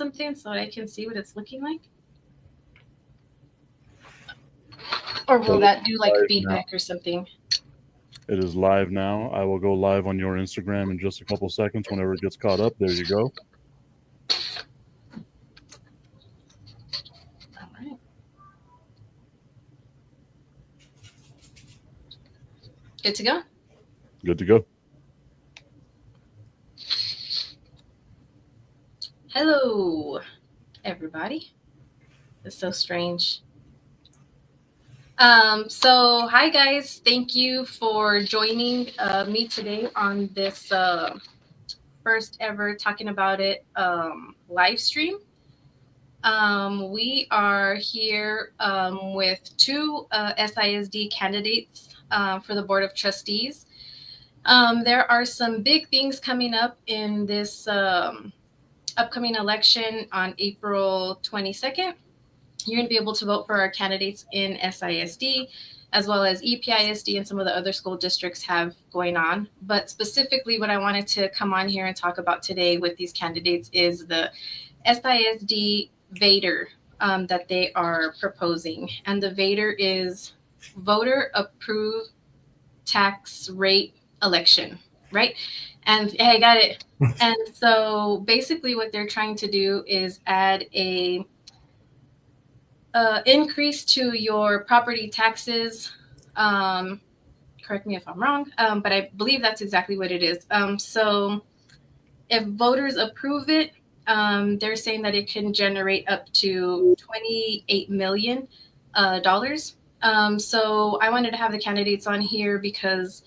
something so I can see what it's looking like? Or will that do like feedback or something? It is live now. I will go live on your Instagram in just a couple seconds whenever it gets caught up. There you go. All right. Good to go? Good to go. Hello, everybody. It's so strange. So hi guys, thank you for joining me today on this first ever Talking About It live stream. We are here with two SISD candidates for the Board of Trustees. There are some big things coming up in this upcoming election on April 22nd. You're going to be able to vote for our candidates in SISD, as well as EPISD and some of the other school districts have going on. But specifically, what I wanted to come on here and talk about today with these candidates is the SISD VADER that they are proposing. And the VADER is Voter Approved Tax Rate Election, right? And hey, I got it. And so basically what they're trying to do is add a increase to your property taxes. Correct me if I'm wrong, but I believe that's exactly what it is. So if voters approve it, they're saying that it can generate up to $28 million. So I wanted to have the candidates on here because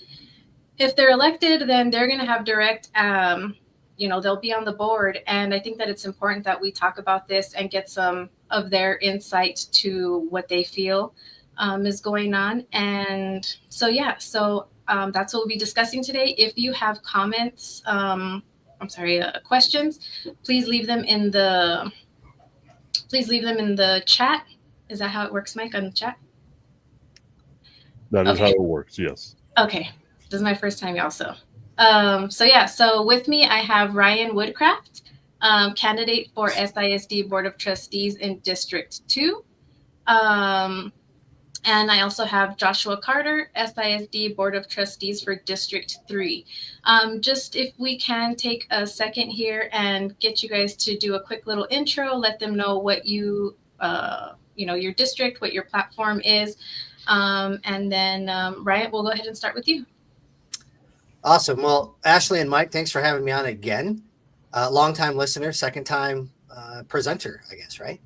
if they're elected, then they're going to have direct, they'll be on the board. And I think that it's important that we talk about this and get some of their insight to what they feel is going on. And so, that's what we'll be discussing today. If you have comments, questions, please leave them in the chat. Is that how it works, Mike, on the chat? That is how it works, yes. Okay. This is my first time, y'all. So with me, I have Ryan Woodcraft, candidate for SISD Board of Trustees in District 2. And I also have Joshua Carter, SISD Board of Trustees for District 3. Just if we can take a second here and get you guys to do a quick little intro, let them know what your district, what your platform is. And then Ryan, we'll go ahead and start with you. Awesome. Well, Ashlee and Mike, thanks for having me on again. Long-time listener, second-time presenter, I guess, right?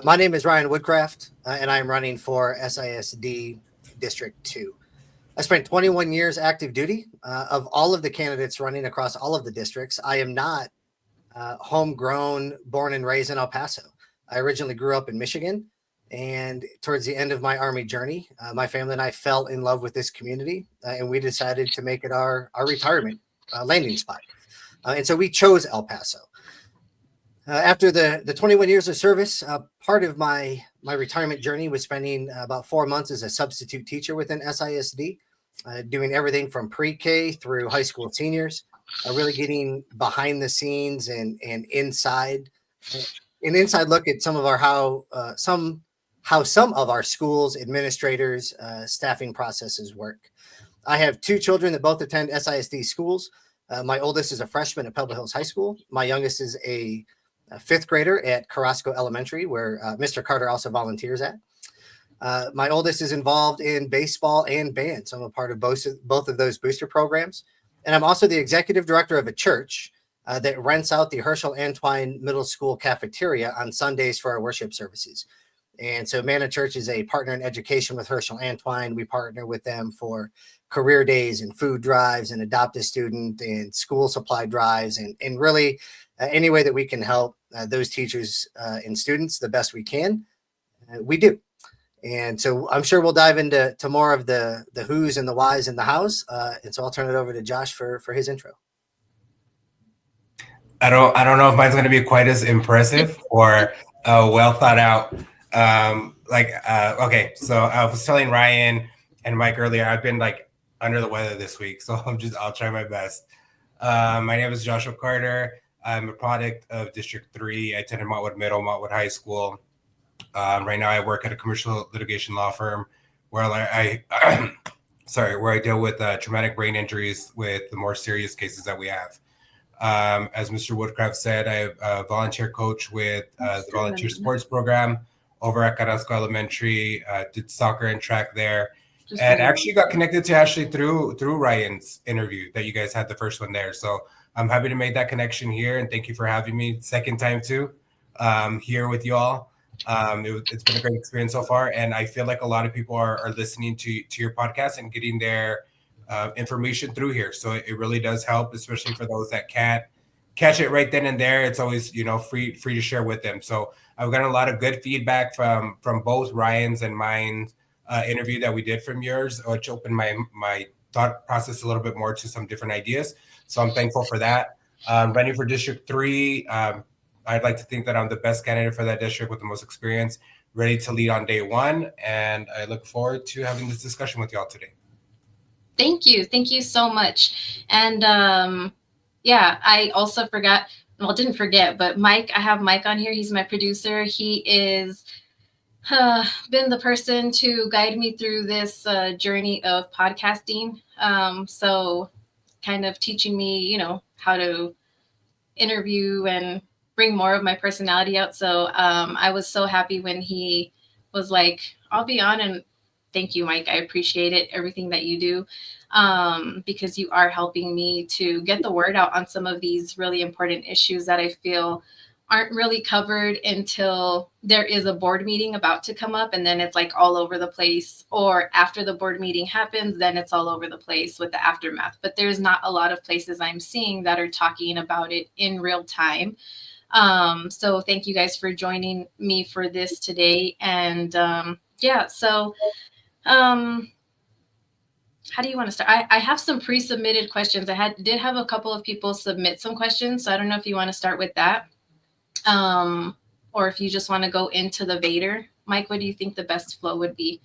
My name is Ryan Woodcraft, and I'm running for SISD District 2. I spent 21 years active duty. Of all of the candidates running across all of the districts, I am not homegrown, born and raised in El Paso. I originally grew up in Michigan, and towards the end of my Army journey, my family and I fell in love with this community, and we decided to make it our retirement landing spot. And so we chose El Paso. After the 21 years of service, part of my retirement journey was spending about 4 months as a substitute teacher within SISD, doing everything from pre-K through high school seniors, really getting behind the scenes and inside, an inside look at some of our how some of our schools, administrators, staffing processes work. I have two children that both attend SISD schools. My oldest is a freshman at Pebble Hills High School. My youngest is a fifth grader at Carrasco Elementary, where Mr. Carter also volunteers at. My oldest is involved in baseball and band, so I'm a part of both of those booster programs. And I'm also the executive director of a church that rents out the Herschel Antwine Middle School cafeteria on Sundays for our worship services. And so Manna Church is a partner in education with Herschel Antwine. We partner with them for career days and food drives and adopt a student and school supply drives and really any way that we can help those teachers and students the best we can, we do. And so I'm sure we'll dive into more of the who's and the whys and the hows. And so I'll turn it over to Josh for his intro. I don't know if mine's going to be quite as impressive or well thought out. Okay, so I was telling Ryan and Mike earlier, I've been like under the weather this week, so I'll try my best. My name is Joshua Carter. I'm a product of District 3. I attended Montwood Middle, Montwood High School. Right now, I work at a commercial litigation law firm where I where I deal with traumatic brain injuries with the more serious cases that we have. As Mr. Woodcraft said, I volunteer coach with the volunteer sports program over at Carrasco Elementary. Did soccer and track there, and actually got connected to Ashlee through Ryan's interview that you guys had, the first one there. So I'm happy to make that connection here, and thank you for having me. Second time too, here with you all. It's been a great experience so far, and I feel like a lot of people are listening to your podcast and getting their information through here. So it really does help, especially for those that can't catch it right then and there. It's always, free to share with them. So I've gotten a lot of good feedback from both Ryan's and mine interview that we did from yours, which opened my thought process a little bit more to some different ideas. So I'm thankful for that. Running for District 3, I'd like to think that I'm the best candidate for that district with the most experience, ready to lead on day one. And I look forward to having this discussion with y'all today. Thank you. Thank you so much. And I also forgot, didn't forget, but Mike, I have Mike on here. He's my producer. He is been the person to guide me through this journey of podcasting. So kind of teaching me, how to interview and bring more of my personality out. So I was so happy when he was like, I'll be on, and thank you, Mike. I appreciate it, everything that you do, because you are helping me to get the word out on some of these really important issues that I feel aren't really covered until there is a board meeting about to come up, and then it's like all over the place. Or after the board meeting happens, then it's all over the place with the aftermath. But there's not a lot of places I'm seeing that are talking about it in real time. So thank you guys for joining me for this today. And how do you want to start? I have some pre-submitted questions. Did have a couple of people submit some questions, so I don't know if you want to start with that, or if you just want to go into the Vader. Mike, what do you think the best flow would be?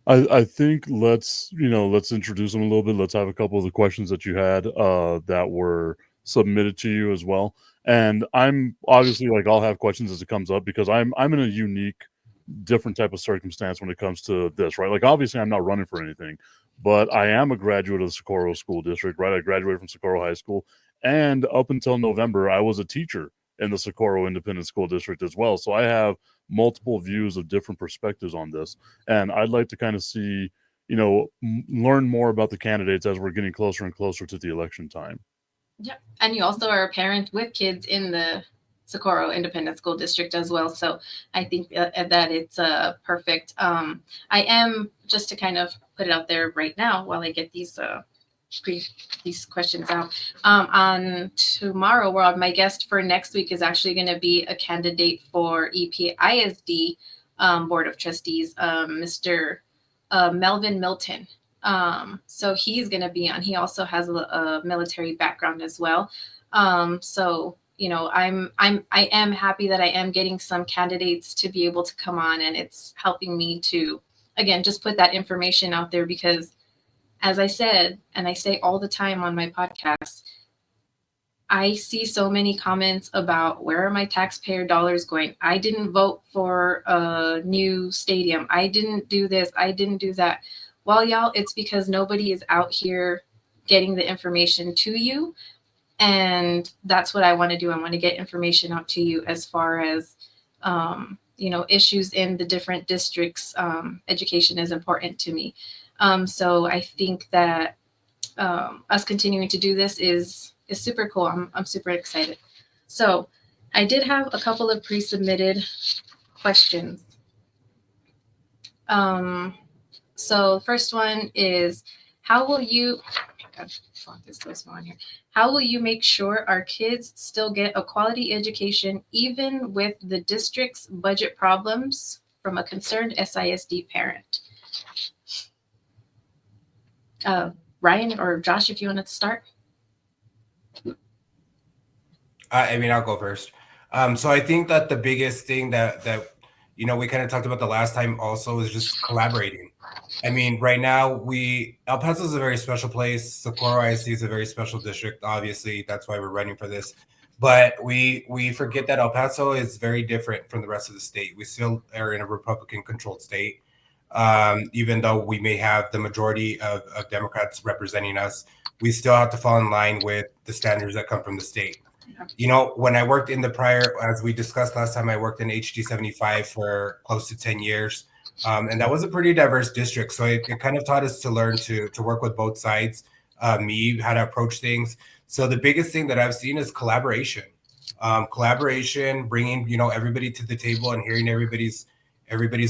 I think let's introduce them a little bit. Let's have a couple of the questions that you had that were submitted to you as well. And I'm obviously, like, I'll have questions as it comes up, because I'm in a unique, different type of circumstance when it comes to this, right? Like, obviously I'm not running for anything, but I am a graduate of the Socorro School District, right? I graduated from Socorro High School, and up until November, I was a teacher in the Socorro Independent School District as well. So I have multiple views of different perspectives on this. And I'd like to kind of see, learn more about the candidates as we're getting closer and closer to the election time. Yep. And you also are a parent with kids in the Socorro Independent School District as well. So I think that it's perfect. I am, just to kind of put it out there right now while I get these questions out. On tomorrow, my guest for next week is actually going to be a candidate for EPISD Board of Trustees, Mr. Melvin Milton. So he's going to be on. He also has a military background as well. So I am happy that I am getting some candidates to be able to come on, and it's helping me to, again, just put that information out there, because as I said, and I say all the time on my podcast, I see so many comments about, where are my taxpayer dollars going? I didn't vote for a new stadium. I didn't do this. I didn't do that. Well, y'all, it's because nobody is out here getting the information to you. And that's what I want to do. I want to get information out to you as far as, issues in the different districts. Education is important to me. So I think that us continuing to do this is super cool. I'm super excited. So I did have a couple of pre-submitted questions. So the first one is, how will you, how will you make sure our kids still get a quality education even with the district's budget problems, from a concerned SISD parent? Ryan or Josh, if you want to start. I'll go first. So I think that the biggest thing that we kind of talked about the last time also is just collaborating. I mean, right now El Paso is a very special place. Socorro ISD is a very special district. Obviously, that's why we're running for this. But we forget that El Paso is very different from the rest of the state. We still are in a Republican-controlled state, even though we may have the majority of Democrats representing us. We still have to fall in line with the standards that come from the state. You know, when I worked in the prior, as we discussed last time, I worked in HD 75 for close to 10 years. And that was a pretty diverse district. So it kind of taught us to learn to work with both sides, me, how to approach things. So the biggest thing that I've seen is collaboration. Collaboration, bringing, you know, everybody to the table and hearing everybody's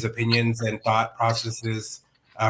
opinions and thought processes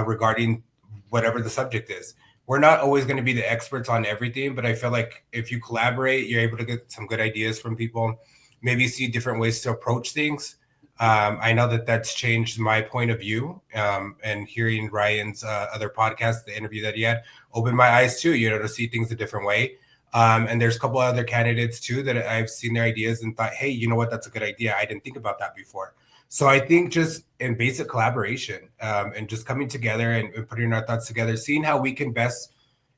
regarding whatever the subject is. We're not always going to be the experts on everything, but I feel like if you collaborate, you're able to get some good ideas from people, maybe see different ways to approach things. I know that that's changed my point of view, and hearing Ryan's other podcast, the interview that he had, opened my eyes too, you know, to see things a different way. And there's a couple other candidates too that I've seen their ideas and thought, hey, you know what, that's a good idea. I didn't think about that before. So I think just in basic collaboration, and just coming together and putting our thoughts together, seeing how we can best,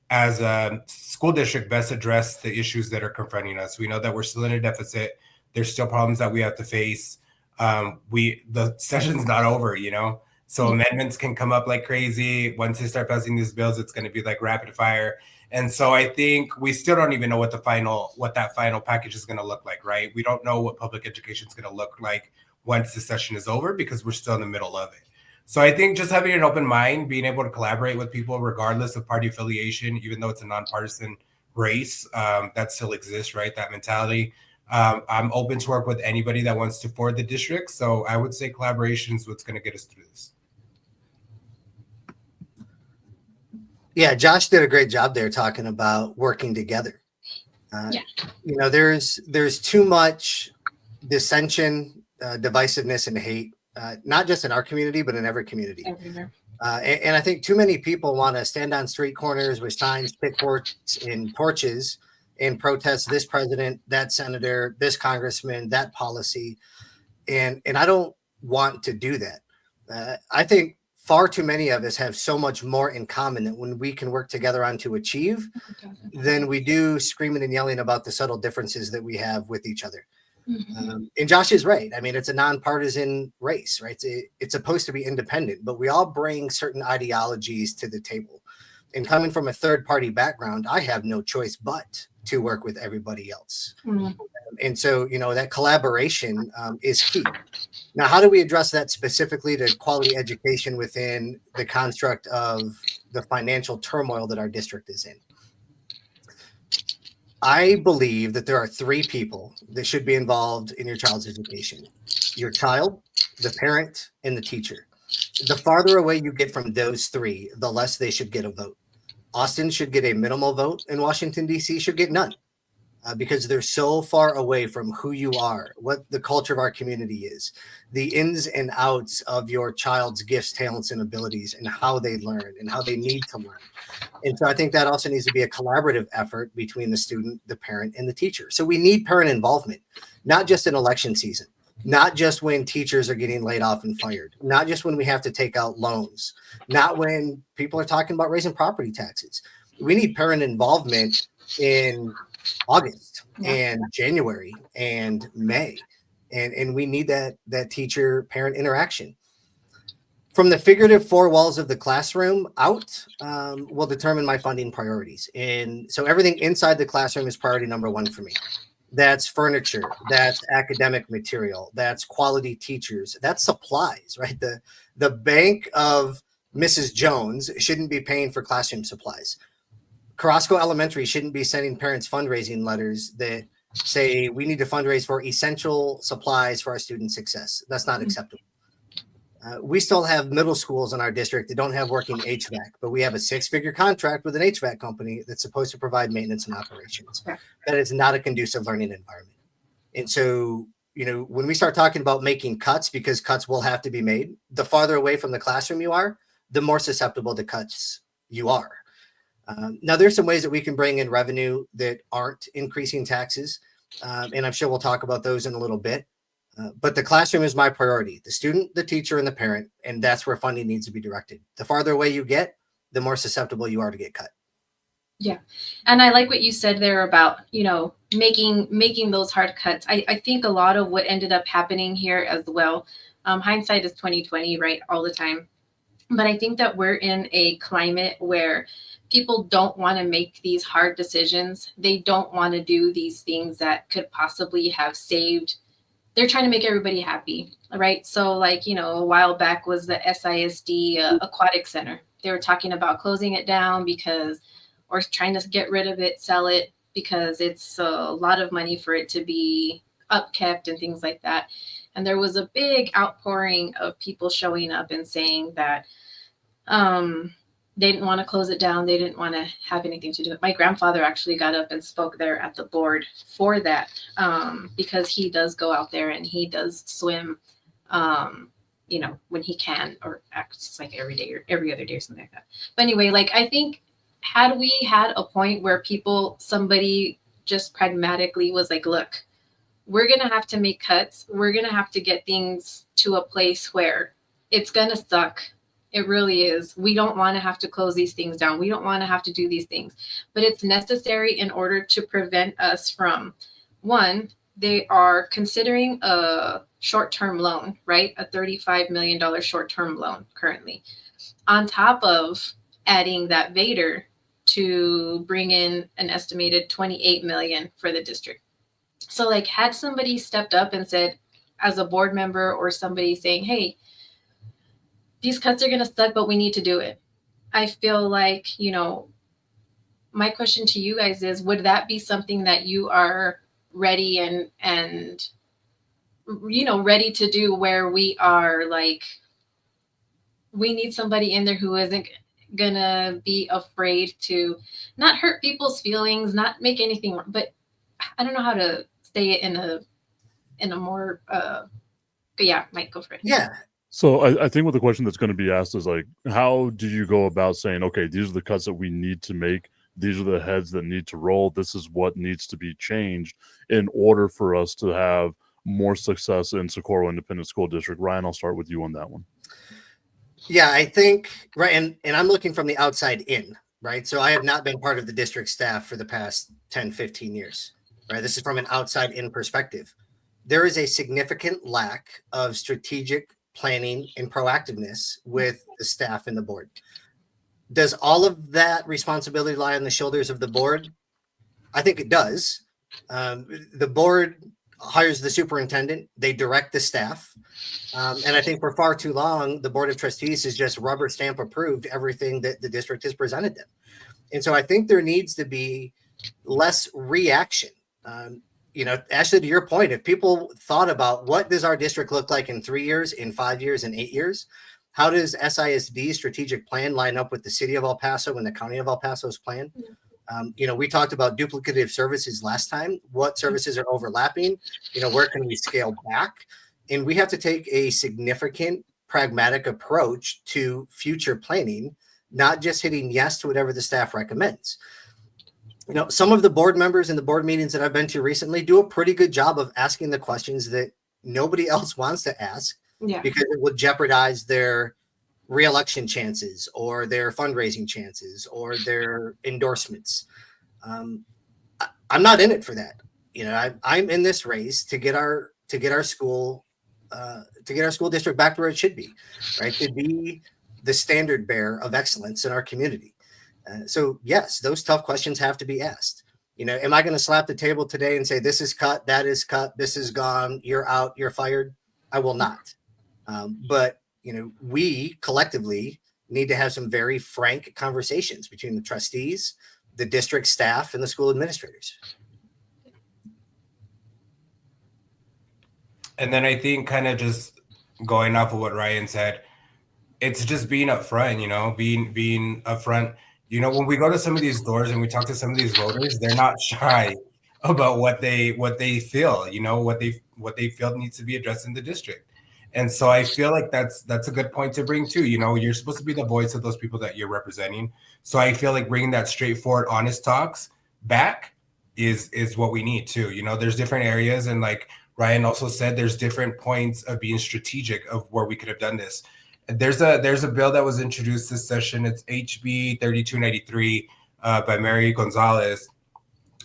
as a school district, best address the issues that are confronting us. We know that we're still in a deficit. There's still problems that we have to face. The session's not over, you know, so amendments can come up like crazy. Once they start passing these bills, it's going to be like rapid fire. And so I think we still don't even know what that final package is going to look like, right? We don't know what public education is going to look like once the session is over, because we're still in the middle of it. So I think just having an open mind, being able to collaborate with people regardless of party affiliation, even though it's a nonpartisan race, that still exists, right? That mentality. I'm open to work with anybody that wants to forward the district. So I would say collaboration is what's going to get us through this. Yeah, Josh did a great job there talking about working together. You know, there's too much dissension, divisiveness, and hate, not just in our community, but in every community. Everywhere. And I think too many people want to stand on street corners with signs, pitchforks, and torches and protest this president, that senator, this congressman, that policy. And I don't want to do that. I think far too many of us have so much more in common that when we can work together on to achieve than we do screaming and yelling about the subtle differences that we have with each other. And Josh is right. I mean, it's a nonpartisan race, right? It's supposed to be independent, but we all bring certain ideologies to the table. And coming from a third party background, I have no choice but to work with everybody else. And so, you know, that collaboration is key. Now, how do we address that specifically to quality education within the construct of the financial turmoil that our district is in? I believe that there are three people that should be involved in your child's education: your child, the parent, and the teacher. The farther away you get from those three, the less they should get a vote. Austin should get a minimal vote, and Washington, D.C. should get none, because they're so far away from who you are, what the culture of our community is, the ins and outs of your child's gifts, talents, and abilities, and how they learn and how they need to learn. And so I think that also needs to be a collaborative effort between the student, the parent, and the teacher. So we need parent involvement, not just in election season, not just when teachers are getting laid off and fired, not just when we have to take out loans, not when people are talking about raising property taxes. We need parent involvement in August and January and May. And we need that teacher parent interaction. From the figurative four walls of the classroom out will determine my funding priorities. And so everything inside the classroom is priority number one for me. That's furniture, that's academic material, that's quality teachers, that's supplies, right? The bank of Mrs. Jones shouldn't be paying for classroom supplies. Carrasco Elementary shouldn't be sending parents fundraising letters that say we need to fundraise for essential supplies for our student success. That's not acceptable. We still have middle schools in our district that don't have working HVAC, but we have a 6-figure contract with an HVAC company that's supposed to provide maintenance and operations. That is not a conducive learning environment. And so, you know, when we start talking about making cuts, because cuts will have to be made, the farther away from the classroom you are, the more susceptible to cuts you are. Now, there's some ways that we can bring in revenue that aren't increasing taxes, and I'm sure we'll talk about those in a little bit. But the classroom is my priority: the student, the teacher, and the parent, and that's where funding needs to be directed. The farther away you get, the more susceptible you are to get cut. Yeah. And I like what you said there about, making those hard cuts. I think a lot of what ended up happening here as well, hindsight is 2020, right? All the time. But I think that we're in a climate where people don't want to make these hard decisions. They don't want to do these things that could possibly have saved. They're trying to make everybody happy, right? So, like, a while back was the SISD Aquatic Center. They were talking about closing it down or trying to get rid of it, sell it, because it's a lot of money for it to be upkept and things like that. And there was a big outpouring of people showing up and saying that they didn't want to close it down. They didn't want to have anything to do with it. My grandfather actually got up and spoke there at the board for that, because he does go out there and he does swim, when he can, or acts like every day or every other day or something like that. But anyway, like, I think had we had a point where somebody just pragmatically was like, look, we're going to have to make cuts. We're going to have to get things to a place where it's going to suck. It really is. We don't want to have to close these things down. We don't want to have to do these things, but it's necessary in order to prevent us from, one, they are considering a short-term loan, right? A $35 million short-term loan currently, on top of adding that Vader to bring in an estimated 28 million for the district. So, like, had somebody stepped up and said, as a board member or somebody saying, hey, these cuts are going to suck, but we need to do it. I feel like, my question to you guys is, would that be something that you are ready and ready to do, where we are like, we need somebody in there who isn't gonna be afraid to not hurt people's feelings, not make anything, but I don't know how to say it in a more but yeah, Mike, go for it. Yeah. So I think what the question that's going to be asked is, like, how do you go about saying, okay, these are the cuts that we need to make. These are the heads that need to roll. This is what needs to be changed in order for us to have more success in Socorro Independent School District. Ryan, I'll start with you on that one. Yeah, I think, right. And I'm looking from the outside in, right? So I have not been part of the district staff for the past 10, 15 years, right? This is from an outside in perspective. There is a significant lack of strategic planning and proactiveness with the staff and the board. Does all of that responsibility lie on the shoulders of the board? I think it does. The board hires the superintendent. They direct the staff. And I think for far too long, the Board of Trustees has just rubber stamp approved everything that the district has presented them. And so I think there needs to be less reaction. Ashlee, to your point, if people thought about what does our district look like in 3 years, in 5 years, in 8 years, how does SISD's strategic plan line up with the city of El Paso and the county of El Paso's plan? We talked about duplicative services last time. What services are overlapping? Where can we scale back? And we have to take a significant pragmatic approach to future planning, not just hitting yes to whatever the staff recommends. Some of the board members in the board meetings that I've been to recently do a pretty good job of asking the questions that nobody else wants to ask, because it would jeopardize their reelection chances or their fundraising chances or their endorsements. I'm not in it for that. I'm in this race to get our school district back to where it should be, right? To be the standard bearer of excellence in our community. So yes, those tough questions have to be asked. Am I going to slap the table today and say, this is cut, that is cut, this is gone, you're out, you're fired? I will not. But we collectively need to have some very frank conversations between the trustees, the district staff, and the school administrators. And then I think, kind of just going off of what Ryan said, it's just being upfront, being upfront. When we go to some of these doors and we talk to some of these voters, they're not shy about what they feel, what they feel needs to be addressed in the district. And so I feel like that's a good point to bring too. You're supposed to be the voice of those people that you're representing. So I feel like bringing that straightforward, honest talks back is what we need too. There's different areas, and like Ryan also said, there's different points of being strategic of where we could have done this. There's a bill that was introduced this session. It's HB 3293. by Mary Gonzalez,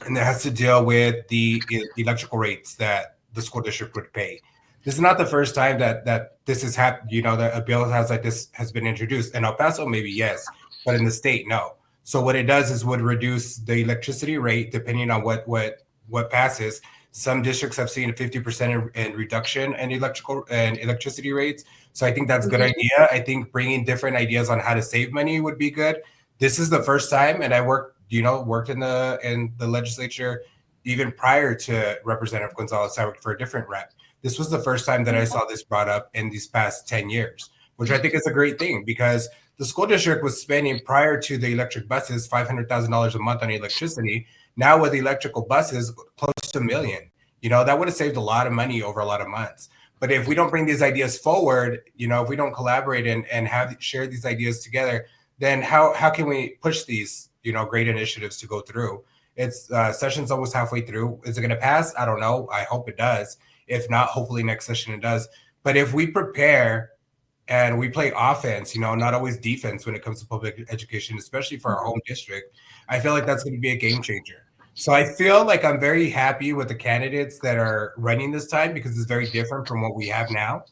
and it has to deal with the electrical rates that the school district would pay. This is not the first time that this has happened. That a bill like this has been introduced. In El Paso, maybe yes, but in the state, no. So what it does is would reduce the electricity rate depending on what passes. Some districts have seen a 50% in reduction in electricity rates. So I think that's a good idea. I think bringing different ideas on how to save money would be good. This is the first time, and I worked in the legislature even prior to Representative Gonzalez. I worked for a different rep. This was the first time that I saw this brought up in these past 10 years, which I think is a great thing, because the school district was spending, prior to the electric buses, $500,000 a month on electricity. Now with electrical buses, close to $1 million. That would have saved a lot of money over a lot of months. But if we don't bring these ideas forward, if we don't collaborate and share these ideas together, then how can we push these great initiatives to go through? It's session's almost halfway through. Is it going to pass? I don't know. I hope it does. If not, hopefully next session it does. But if we prepare and we play offense, not always defense when it comes to public education, especially for our home district, I feel like that's going to be a game changer. So I feel like I'm very happy with the candidates that are running this time, because it's very different from what we have now.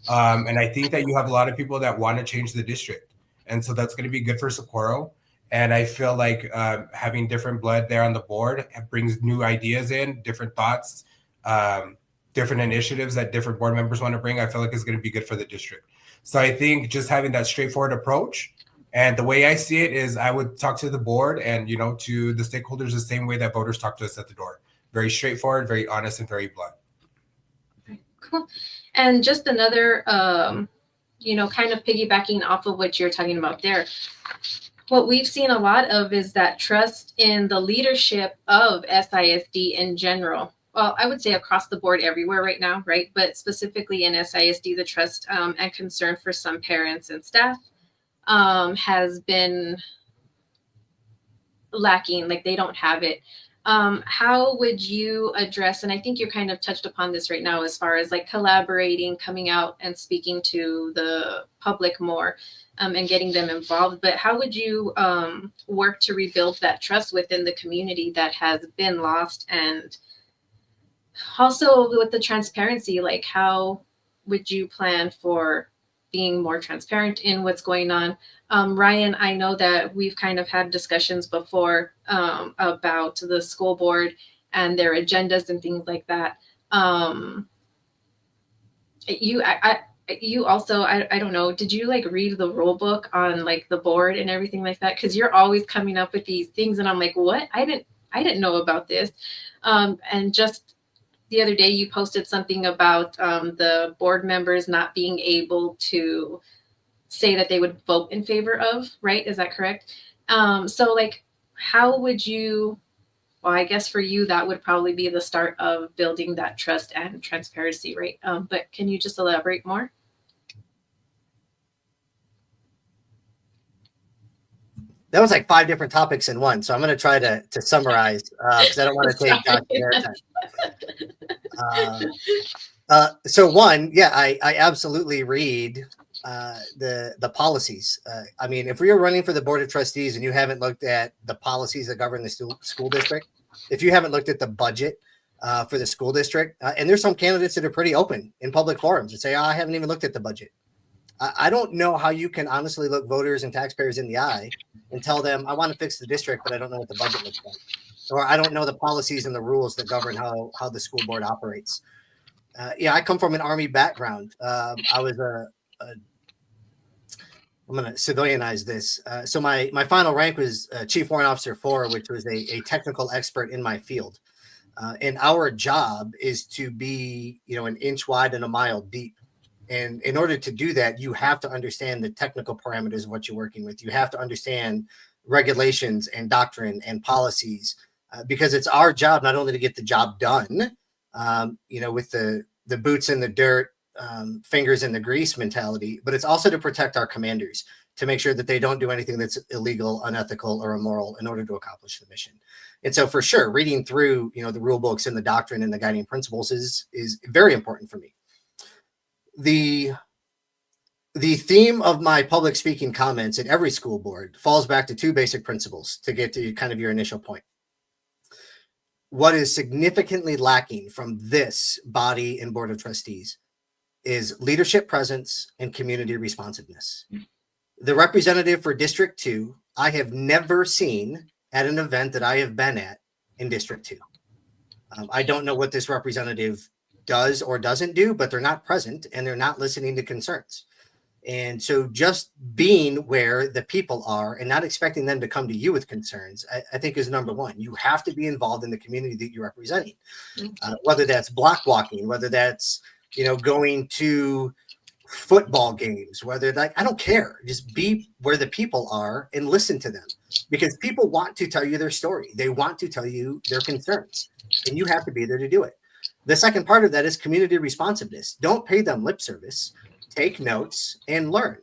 And I think that you have a lot of people that want to change the district. And so that's going to be good for Socorro. And I feel like having different blood there on the board brings new ideas in, different thoughts, different initiatives that different board members want to bring. I feel like it's going to be good for the district. So I think just having that straightforward approach, and the way I see it is I would talk to the board and, to the stakeholders the same way that voters talk to us at the door. Very straightforward, very honest, and very blunt. Cool. And just another, kind of piggybacking off of what you're talking about there. What we've seen a lot of is that trust in the leadership of SISD in general. Well, I would say across the board everywhere right now, right? But specifically in SISD, the trust and concern for some parents and staff has been lacking. Like, they don't have it. How would you address, and I think you kind of touched upon this right now, as far as like collaborating, coming out and speaking to the public more, and getting them involved, but how would you work to rebuild that trust within the community that has been lost? And also with the transparency, like how would you plan for being more transparent in what's going on? Ryan, I know that we've kind of had discussions before about the school board and their agendas and things like that. You also, I don't know, did you like read the rule book on like the board and everything like that? Because you're always coming up with these things and I'm like, what? I didn't know about this. And just the other day you posted something about the board members not being able to say that they would vote in favor of, right? Is that correct? So like, how would you, well, I guess for you, that would probably be the start of building that trust and transparency, right? But can you just elaborate more? That was like 5 different topics in one. So I'm going to try to summarize because I don't want to take time. So one, yeah, I absolutely read the policies. I mean, if we are running for the board of trustees and you haven't looked at the policies that govern the school district, if you haven't looked at the budget for the school district, and there's some candidates that are pretty open in public forums and say, I haven't even looked at the budget. I don't know how you can honestly look voters and taxpayers in the eye and tell them, I want to fix the district, but I don't know what the budget looks like. Or I don't know the policies and the rules that govern how the school board operates. Yeah, I come from an Army background. I was I'm going to civilianize this. So my final rank was Chief Warrant Officer 4, which was a technical expert in my field. And our job is to be, an inch wide and a mile deep. And in order to do that, you have to understand the technical parameters of what you're working with. You have to understand regulations and doctrine and policies, because it's our job not only to get the job done, with the boots in the dirt, fingers in the grease mentality, but it's also to protect our commanders, to make sure that they don't do anything that's illegal, unethical, or immoral in order to accomplish the mission. And so for sure, reading through, the rule books and the doctrine and the guiding principles is very important for me. The the theme of my public speaking comments at every school board falls back to two basic principles to get to kind of your initial point. What is significantly lacking from this body and board of trustees is leadership presence and community responsiveness. The representative for District 2, I have never seen at an event that I have been at in District 2. I don't know what this representative does or doesn't do, but they're not present and they're not listening to concerns. And so just being where the people are and not expecting them to come to you with concerns, I think is number one. You have to be involved in the community that you're representing, whether that's block walking, whether that's, going to football games, whether I don't care, just be where the people are and listen to them, because people want to tell you their story. They want to tell you their concerns, and you have to be there to do it. The second part of that is community responsiveness. Don't pay them lip service. Take notes and learn.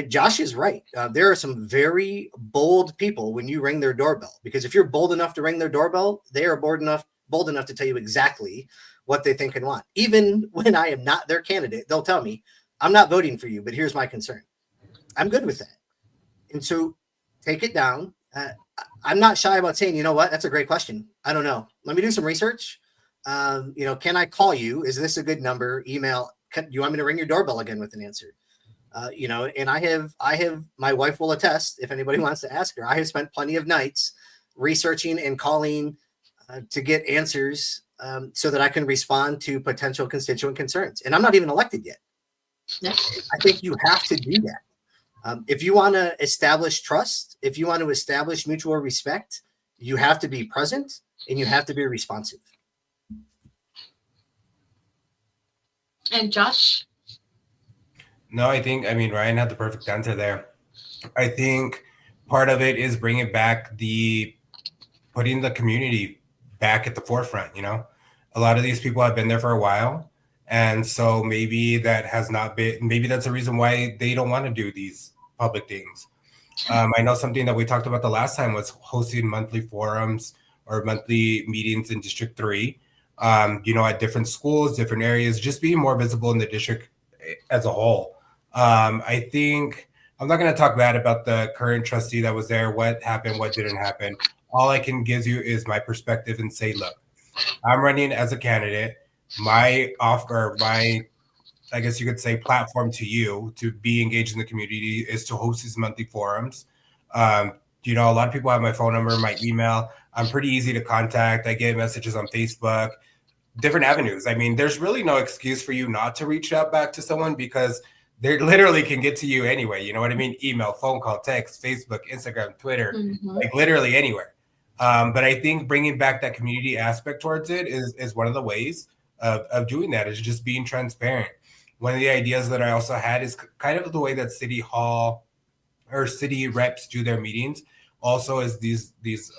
Josh is right. There are some very bold people when you ring their doorbell, because if you're bold enough to ring their doorbell, they are bold enough to tell you exactly what they think and want. Even when I am not their candidate, they'll tell me, I'm not voting for you, but here's my concern. I'm good with that. And so take it down. I'm not shy about saying, you know what, that's a great question. I don't know. Let me do some research. Can I call you? Is this a good number? Email. Do you want me to ring your doorbell again with an answer? And I have, my wife will attest, if anybody wants to ask her, I have spent plenty of nights researching and calling to get answers so that I can respond to potential constituent concerns. And I'm not even elected yet. Yeah. I think you have to do that. If you want to establish trust, if you want to establish mutual respect, you have to be present and you have to be responsive. And Josh? No, Ryan had the perfect answer there. I think part of it is bringing back putting the community back at the forefront. A lot of these people have been there for a while. And so maybe that's the reason why they don't want to do these public things. I know something that we talked about the last time was hosting monthly forums or monthly meetings in District 3, at different schools, different areas, just being more visible in the district as a whole. I think I'm not going to talk bad about the current trustee that was there, what happened, what didn't happen. All I can give you is my perspective and say, look, I'm running as a candidate. My offer, I guess you could say, platform to you to be engaged in the community is to host these monthly forums. A lot of people have my phone number, my email. I'm pretty easy to contact. I get messages on Facebook, different avenues. There's really no excuse for you not to reach out back to someone, because they literally can get to you anyway. You know what I mean? Email, phone call, text, Facebook, Instagram, Twitter, literally anywhere. But I think bringing back that community aspect towards it is one of the ways of doing that, is just being transparent. One of the ideas that I also had is kind of the way that City Hall or city reps do their meetings. Also, is these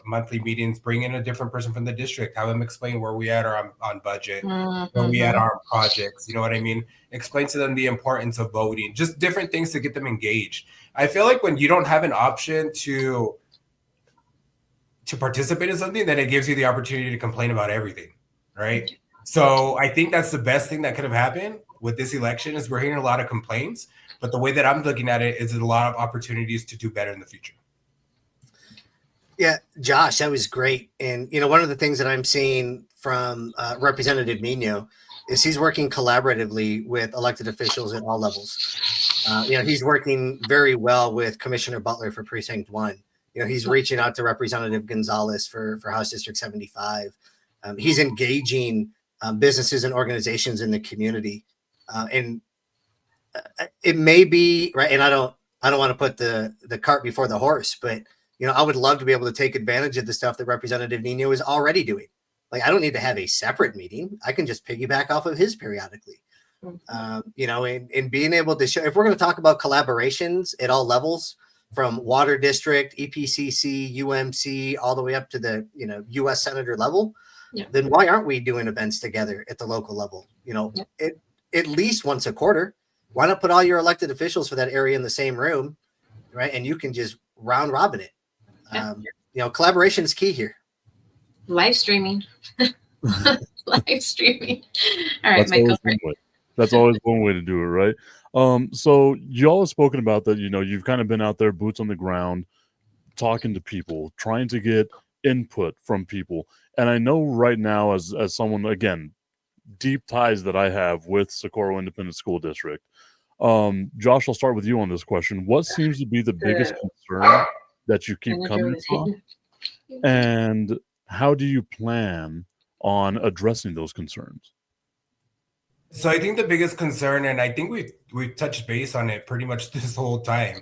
monthly meetings, bring in a different person from the district, have them explain where we at on budget, where we at our projects. You know what I mean? Explain to them the importance of voting, just different things to get them engaged. I feel like when you don't have an option to participate in something, then it gives you the opportunity to complain about everything, right? So I think that's the best thing that could have happened with this election, is we're hearing a lot of complaints, but the way that I'm looking at it is a lot of opportunities to do better in the future. Yeah, Josh, that was great. And, one of the things that I'm seeing from Representative Nino is he's working collaboratively with elected officials at all levels. He's working very well with Commissioner Butler for Precinct 1. He's reaching out to Representative Gonzalez for House District 75. He's engaging businesses and organizations in the community. And it may be, right, and I don't want to put the cart before the horse, but I would love to be able to take advantage of the stuff that Representative Nino is already doing. I don't need to have a separate meeting. I can just piggyback off of his periodically. And being able to show, if we're going to talk about collaborations at all levels, from water district, EPCC, UMC, all the way up to the, U.S. Senator level, then why aren't we doing events together at the local level? At least once a quarter. Why not put all your elected officials for that area in the same room, right? And you can just round robin it. Collaboration is key here. Live streaming. Live streaming. All right, Michael. That's always one way to do it, right? So y'all have spoken about that, you've kind of been out there, boots on the ground, talking to people, trying to get input from people. And I know right now, as someone, again, deep ties that I have with Socorro Independent School District. Josh, I'll start with you on this question. What seems to be the biggest concern that you keep coming across? And how do you plan on addressing those concerns? So I think the biggest concern, and I think we've touched base on it pretty much this whole time,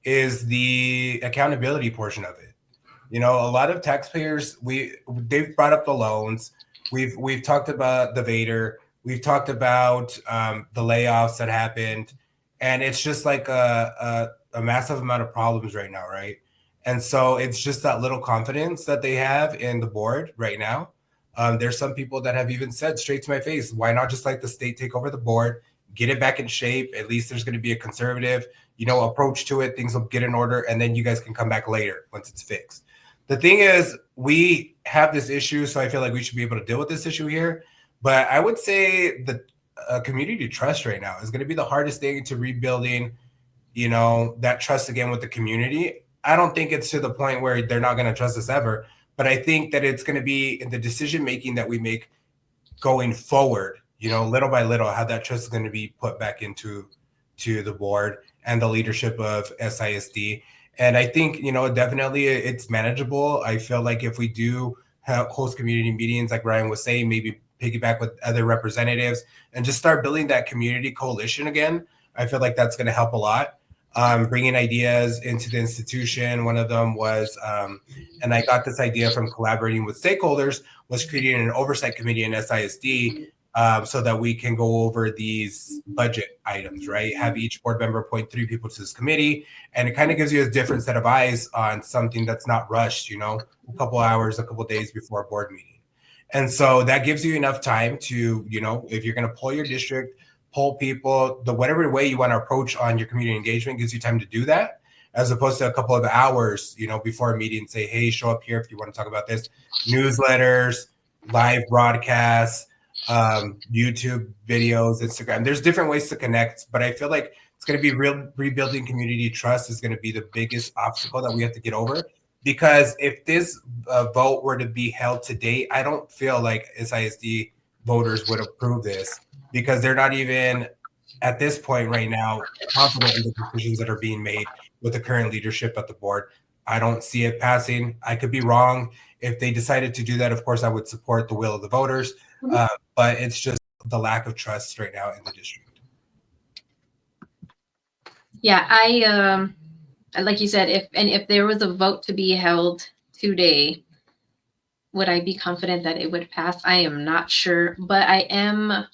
is the accountability portion of it. A lot of taxpayers, they've brought up the loans. We've talked about the Vader. We've talked about the layoffs that happened, and it's just like a massive amount of problems right now, right? And so it's just that little confidence that they have in the board right now. There's some people that have even said straight to my face, why not just let the state take over the board, get it back in shape? At least there's going to be a conservative, approach to it. Things will get in order, and then you guys can come back later once it's fixed. The thing is, we have this issue, so I feel like we should be able to deal with this issue here. But I would say the community trust right now is going to be the hardest thing to rebuilding, that trust again with the community. I don't think it's to the point where they're not going to trust us ever, but I think that it's going to be in the decision-making that we make going forward, little by little, how that trust is going to be put back into the board and the leadership of SISD. And I think, definitely it's manageable. I feel like if we do host community meetings, like Ryan was saying, maybe piggyback with other representatives and just start building that community coalition again, I feel like that's going to help a lot. Bringing ideas into the institution. One of them was, and I got this idea from collaborating with stakeholders, was creating an oversight committee in SISD so that we can go over these budget items, right? Have each board member appoint 3 people to this committee. And it kind of gives you a different set of eyes on something that's not rushed, a couple hours, a couple days before a board meeting. And so that gives you enough time to, if you're going to pull your district, poll people, the whatever way you want to approach on your community engagement gives you time to do that, as opposed to a couple of hours, before a meeting, say, hey, show up here if you want to talk about this. Newsletters, live broadcasts, YouTube videos, Instagram. There's different ways to connect, but I feel like it's going to be rebuilding community trust is going to be the biggest obstacle that we have to get over. Because if this vote were to be held today, I don't feel like SISD voters would approve this, because they're not even at this point right now confident in the decisions that are being made with the current leadership at the board. I don't see it passing. I could be wrong. If they decided to do that, of course, I would support the will of the voters. But it's just the lack of trust right now in the district. Yeah, I like you said, if there was a vote to be held today, would I be confident that it would pass? I am not sure, but I am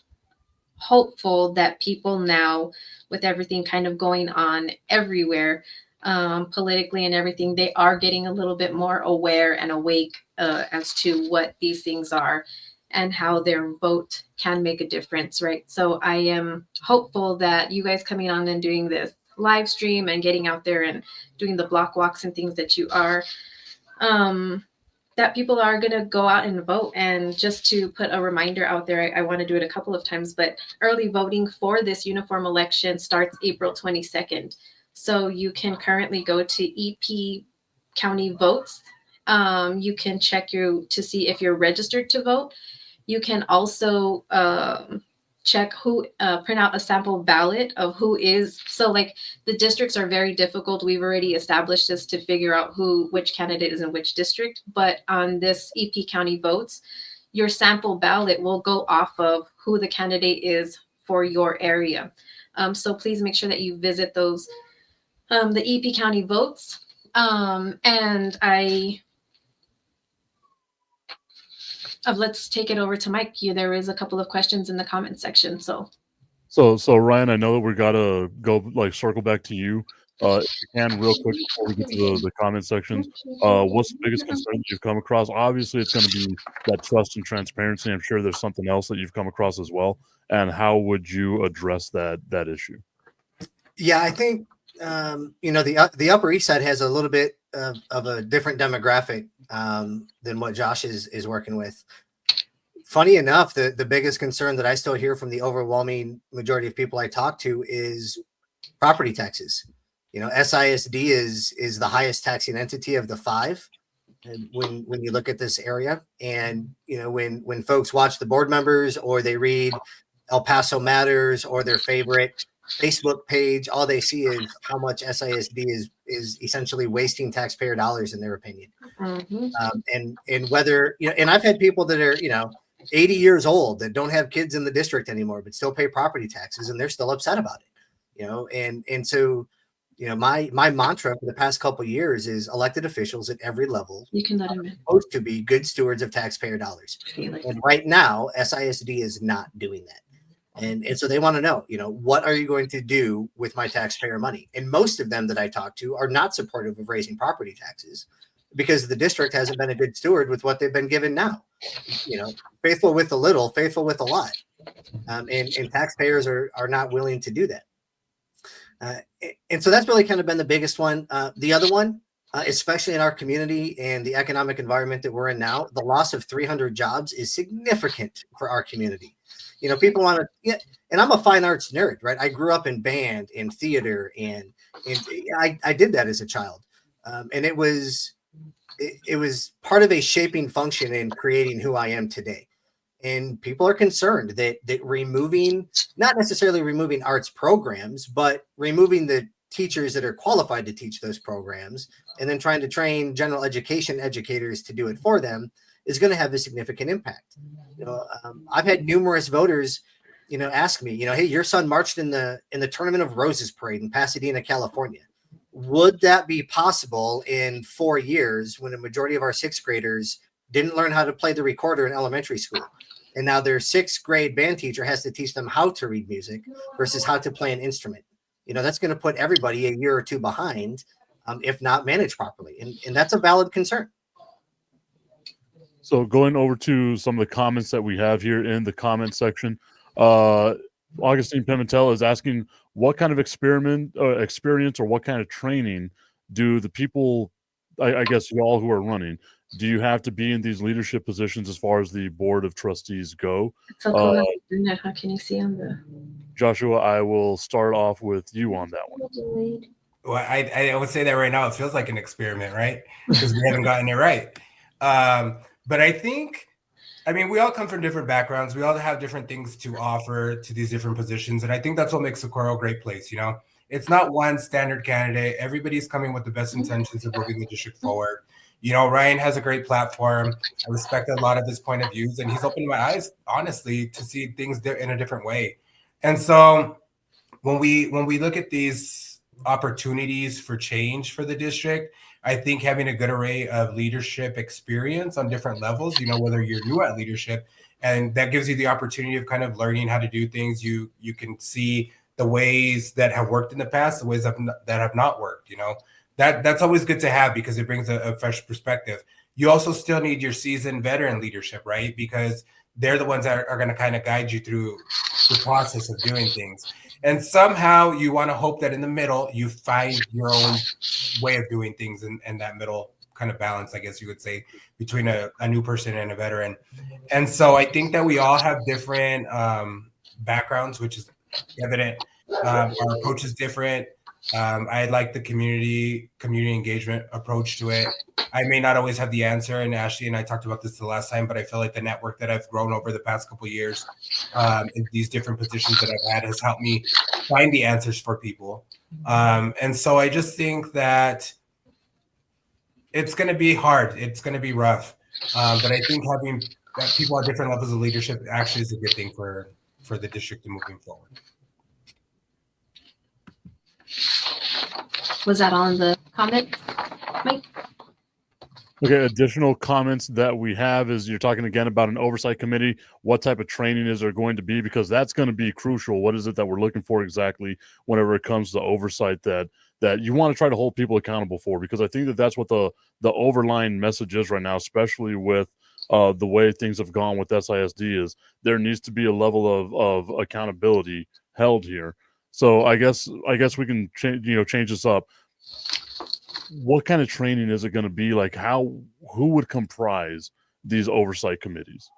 hopeful that people now, with everything kind of going on everywhere, politically and everything, they are getting a little bit more aware and awake as to what these things are and how their vote can make a difference, right? So I am hopeful that you guys coming on and doing this live stream and getting out there and doing the block walks and things that you are, that people are going to go out and vote. And just to put a reminder out there, I want to do it a couple of times, but early voting for this uniform election starts April 22nd. So you can currently go to EP County Votes. You can check to see if you're registered to vote. You can also check print out a sample ballot of who is. So like the districts are very difficult. We've already established this to figure out which candidate is in which district. But on this EP County Votes, your sample ballot will go off of who the candidate is for your area. So please make sure that you visit those, the EP County Votes. And let's take it over to Mike. There is a couple of questions in the comment section. So Ryan, I know that we gotta go circle back to you. If you can, real quick before we get to the comment sections, what's the biggest concern that you've come across? Obviously, it's going to be that trust and transparency. I'm sure there's something else that you've come across as well. And how would you address that issue? Yeah, I think the Upper East Side has a little bit of a different demographic than what Josh is working with. funny enough, the biggest concern that I still hear from the overwhelming majority of people I talk to is property taxes. SISD is the highest taxing entity of the five. And when you look at this area, and when folks watch the board members or they read El Paso Matters or their favorite Facebook page, all they see is how much SISD is essentially wasting taxpayer dollars, in their opinion. Mm-hmm. And whether and I've had people that are 80 years old that don't have kids in the district anymore, but still pay property taxes, and they're still upset about it. And so my mantra for the past couple of years is elected officials at every level You can let him are in. supposed to be good stewards of taxpayer dollars. And right now, SISD is not doing that. And so they want to know, what are you going to do with my taxpayer money? And most of them that I talk to are not supportive of raising property taxes because the district hasn't been a good steward with what they've been given now. Faithful with a little, faithful with a lot. And taxpayers are not willing to do that. And so that's really kind of been the biggest one. The other one, especially in our community and the economic environment that we're in now, the loss of 300 jobs is significant for our community. People want to, and I'm a fine arts nerd, right? I grew up in band and theater, and I did that as a child. And it was part of a shaping function in creating who I am today. And people are concerned that removing, not necessarily removing arts programs, but removing the teachers that are qualified to teach those programs and then trying to train general education educators to do it for them is going to have a significant impact. I've had numerous voters, ask me, hey, your son marched in the Tournament of Roses parade in Pasadena, California. Would that be possible in 4 years when a majority of our sixth graders didn't learn how to play the recorder in elementary school? And now their sixth grade band teacher has to teach them how to read music versus how to play an instrument. That's going to put everybody a year or two behind, if not managed properly. And that's a valid concern. So going over to some of the comments that we have here in the comment section, Augustine Pimentel is asking what kind of experience or what kind of training do the people, I guess y'all who are running, do you have to be in these leadership positions as far as the board of trustees go? So how can you see on the Joshua, I will start off with you on that one. Well, I would say that right now it feels like an experiment, right? Because we haven't gotten it right. But I think, we all come from different backgrounds. We all have different things to offer to these different positions. And I think that's what makes Socorro a great place. It's not one standard candidate. Everybody's coming with the best intentions of moving the district forward. Ryan has a great platform. I respect a lot of his point of views, and he's opened my eyes, honestly, to see things in a different way. And so when we look at these opportunities for change for the district, I think having a good array of leadership experience on different levels, whether you're new at leadership, and that gives you the opportunity of kind of learning how to do things. You can see the ways that have worked in the past, the ways that have not worked, That's always good to have because it brings a fresh perspective. You also still need your seasoned veteran leadership, right? Because they're the ones that are going to kind of guide you through the process of doing things. And somehow you want to hope that in the middle, you find your own way of doing things and that middle kind of balance, I guess you would say, between a new person and a veteran. And so I think that we all have different backgrounds, which is evident. Our approach is different. I like the community engagement approach to it. I may not always have the answer, and Ashlee and I talked about this the last time, but I feel like the network that I've grown over the past couple of years in these different positions that I've had has helped me find the answers for people. And so I just think that it's going to be hard. It's going to be rough. But I think having people at different levels of leadership actually is a good thing for the district moving forward. Was that on the comment, Mike? Okay, additional comments that we have is you're talking again about an oversight committee. What type of training is there going to be? Because that's going to be crucial. What is it that we're looking for exactly whenever it comes to oversight that you want to try to hold people accountable for? Because I think that that's what the overlying message is right now, especially with the way things have gone with SISD, is there needs to be a level of accountability held here. So I guess we can change this up. What kind of training is it going to be? Like who would comprise these oversight committees?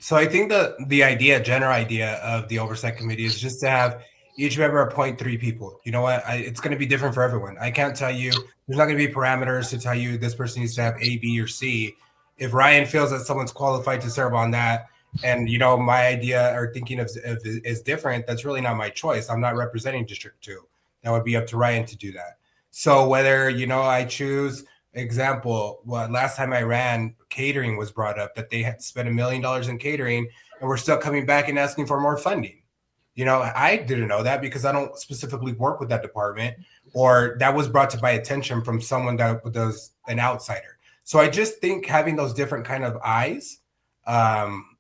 So I think the general idea of the oversight committee is just to have each member appoint 3 people. You know what? It's going to be different for everyone. I can't tell you. There's not going to be parameters to tell you this person needs to have A, B, or C. If Ryan feels that someone's qualified to serve on that, and my idea or thinking of is different, that's really not my choice. I'm not representing District 2. That would be up to Ryan to do that. So whether I choose. Example, last time I ran, catering was brought up, that they had spent $1 million in catering and we're still coming back and asking for more funding. I didn't know that because I don't specifically work with that department, or that was brought to my attention from someone that was an outsider. So I just think having those different kind of eyes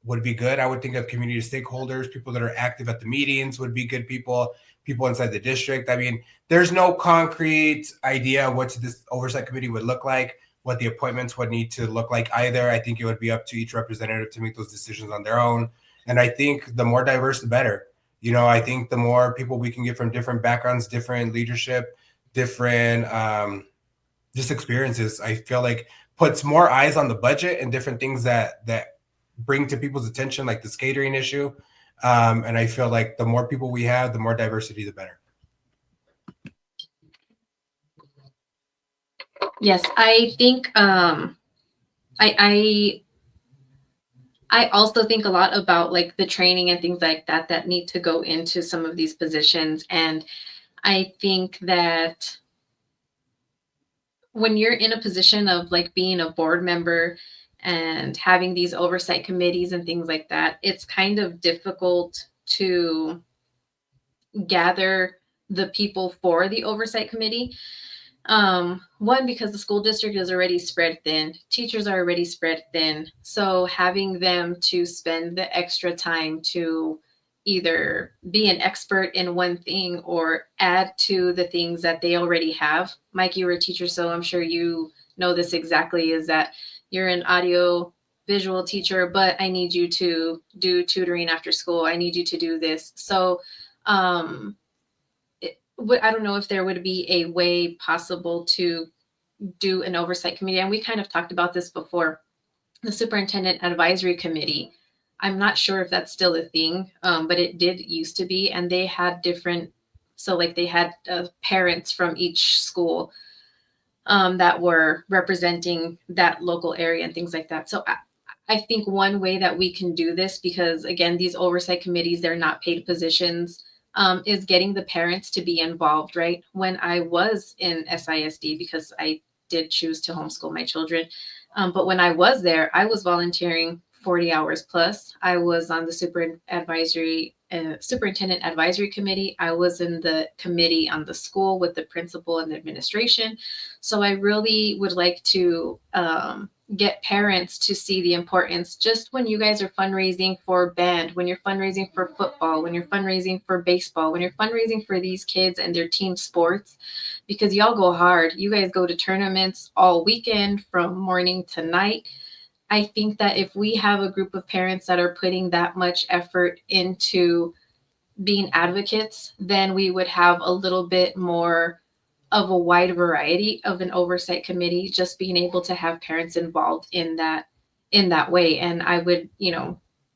would be good. I would think of community stakeholders, people that are active at the meetings would be good people inside the district. I mean, there's no concrete idea what this oversight committee would look like, what the appointments would need to look like either. I think it would be up to each representative to make those decisions on their own. And I think the more diverse, the better. I think the more people we can get from different backgrounds, different leadership, different just experiences, I feel like puts more eyes on the budget and different things that bring to people's attention, like this catering issue. And I feel like the more people we have, the more diversity, the better. Yes, I think I also think a lot about like the training and things like that need to go into some of these positions. And I think that when you're in a position of like being a board member and having these oversight committees and things like that, it's kind of difficult to gather the people for the oversight committee. One, because the school district is already spread thin, teachers are already spread thin. So having them to spend the extra time to either be an expert in one thing or add to the things that they already have. Mike, you were a teacher, so I'm sure you know this exactly, is that you're an audio visual teacher, but I need you to do tutoring after school. I need you to do this. So, I don't know if there would be a way possible to do an oversight committee. And we kind of talked about this before. The superintendent advisory committee, I'm not sure if that's still a thing, but it did used to be. And they had different, so like they had parents from each school that were representing that local area and things like that. So I think one way that we can do this, because again, these oversight committees, they're not paid positions, is getting the parents to be involved, right? When I was in SISD, because I did choose to homeschool my children, but when I was there, I was volunteering 40 hours plus. I was on the superintendent advisory committee. I was in the committee on the school with the principal and the administration. So I really would like to get parents to see the importance, just when you guys are fundraising for band, when you're fundraising for football, when you're fundraising for baseball, when you're fundraising for these kids and their team sports, because y'all go hard. You guys go to tournaments all weekend from morning to night. I think that if we have a group of parents that are putting that much effort into being advocates, then we would have a little bit more of a wide variety of an oversight committee, just being able to have parents involved in that way. And I would,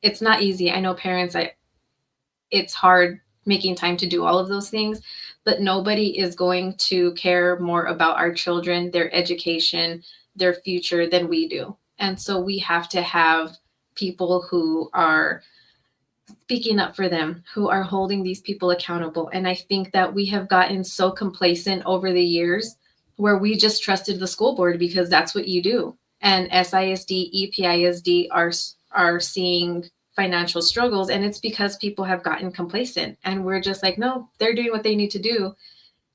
it's not easy. I know parents, it's hard making time to do all of those things, but nobody is going to care more about our children, their education, their future than we do. And so we have to have people who are speaking up for them, who are holding these people accountable. And I think that we have gotten so complacent over the years where we just trusted the school board because that's what you do. And SISD, EPISD are seeing financial struggles, and it's because people have gotten complacent and we're just like, no, they're doing what they need to do.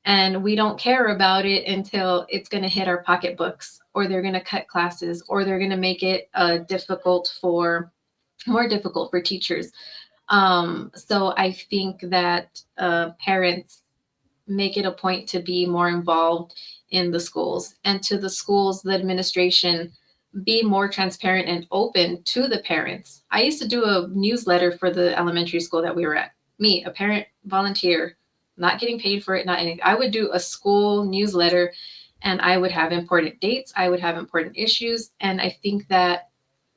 And we don't care about it until it's going to hit our pocketbooks, or they're going to cut classes, or they're going to make it more difficult for teachers. So I think that parents make it a point to be more involved in the schools, and to the schools, the administration, be more transparent and open to the parents. I used to do a newsletter for the elementary school that we were at. Me, a parent volunteer, not getting paid for it, not anything. I would do a school newsletter, and I would have important dates. I would have important issues. And I think that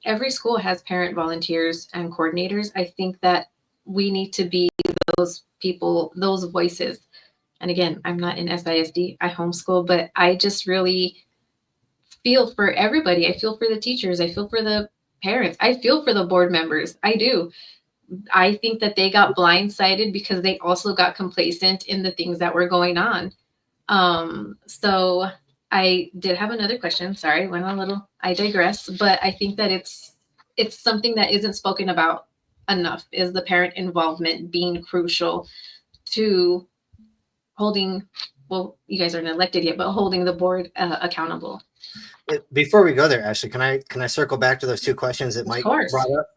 every school has parent volunteers and coordinators. I think that we need to be those people, those voices. And again, I'm not in SISD, I homeschool, but I just really feel for everybody. I feel for the teachers. I feel for the parents. I feel for the board members. I do. I think that they got blindsided because they also got complacent in the things that were going on. So I did have another question. Sorry, went a little, I digress, but I think that it's something that isn't spoken about enough, is the parent involvement being crucial to holding, well, you guys aren't elected yet, but holding the board accountable. Before we go there, Ashley, can I circle back to those two questions that Mike brought up?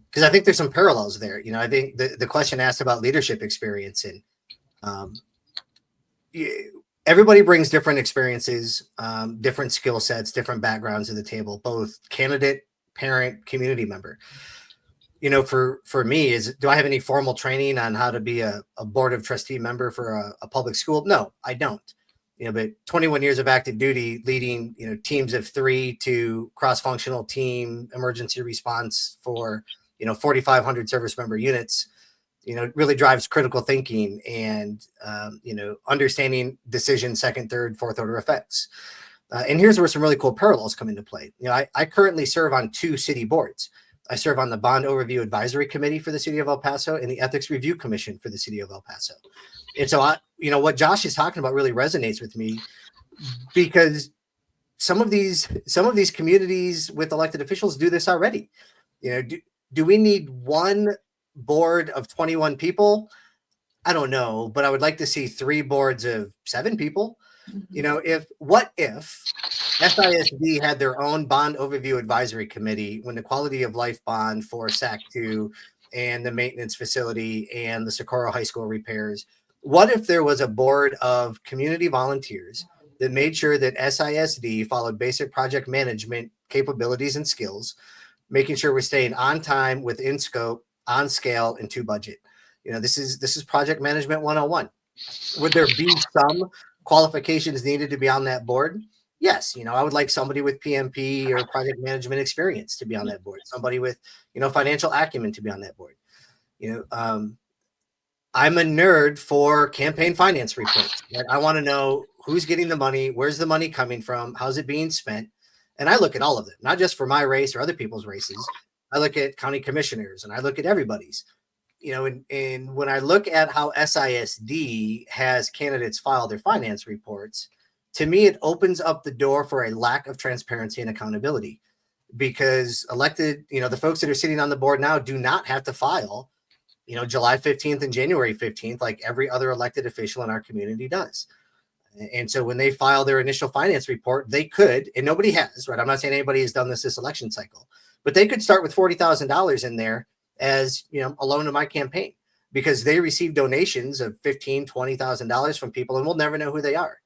Because I think there's some parallels there. You know, I think the question asked about leadership experience, and everybody brings different experiences, different skill sets, different backgrounds to the table, both candidate, parent, community member. You know, for me, do I have any formal training on how to be a board of trustee member for a public school? No, I don't. You know, but 21 years of active duty leading, you know, teams of 3 to cross-functional team emergency response for, you know, 4,500 service member units, you know, really drives critical thinking and, you know, understanding decision, second, third, fourth order effects. And here's where some really cool parallels come into play. You know, I currently serve on 2 city boards. I serve on the Bond Overview Advisory Committee for the City of El Paso and the Ethics Review Commission for the City of El Paso. And so, you know, what Josh is talking about really resonates with me, because some of these communities with elected officials do this already. You know, do we need one board of 21 people? I don't know, but I would like to see 3 boards of 7 people. You know, what if SISD had their own bond overview advisory committee when the quality of life bond for SAC 2 and the maintenance facility and the Socorro High School repairs? What if there was a board of community volunteers that made sure that SISD followed basic project management capabilities and skills, making sure we're staying on time, within scope, on scale, and to budget? You know, this is project management 101. Would there be some qualifications needed to be on that board? Yes. You know, I would like somebody with PMP or project management experience to be on that board, somebody with, you know, financial acumen to be on that board. You know, I'm a nerd for campaign finance reports. Right? I want to know who's getting the money, where's the money coming from, how's it being spent. And I look at all of it, not just for my race or other people's races. I look at county commissioners and I look at everybody's. You know, and when I look at how SISD has candidates file their finance reports, to me, it opens up the door for a lack of transparency and accountability, because elected, you know, the folks that are sitting on the board now do not have to file, you know, July 15th and January 15th, like every other elected official in our community does. And so when they file their initial finance report, they could, and nobody has, right? I'm not saying anybody has done this election cycle, but they could start with $40,000 in there as, you know, a loan to my campaign, because they receive donations of $15,000, $20,000 from people, and we'll never know who they are.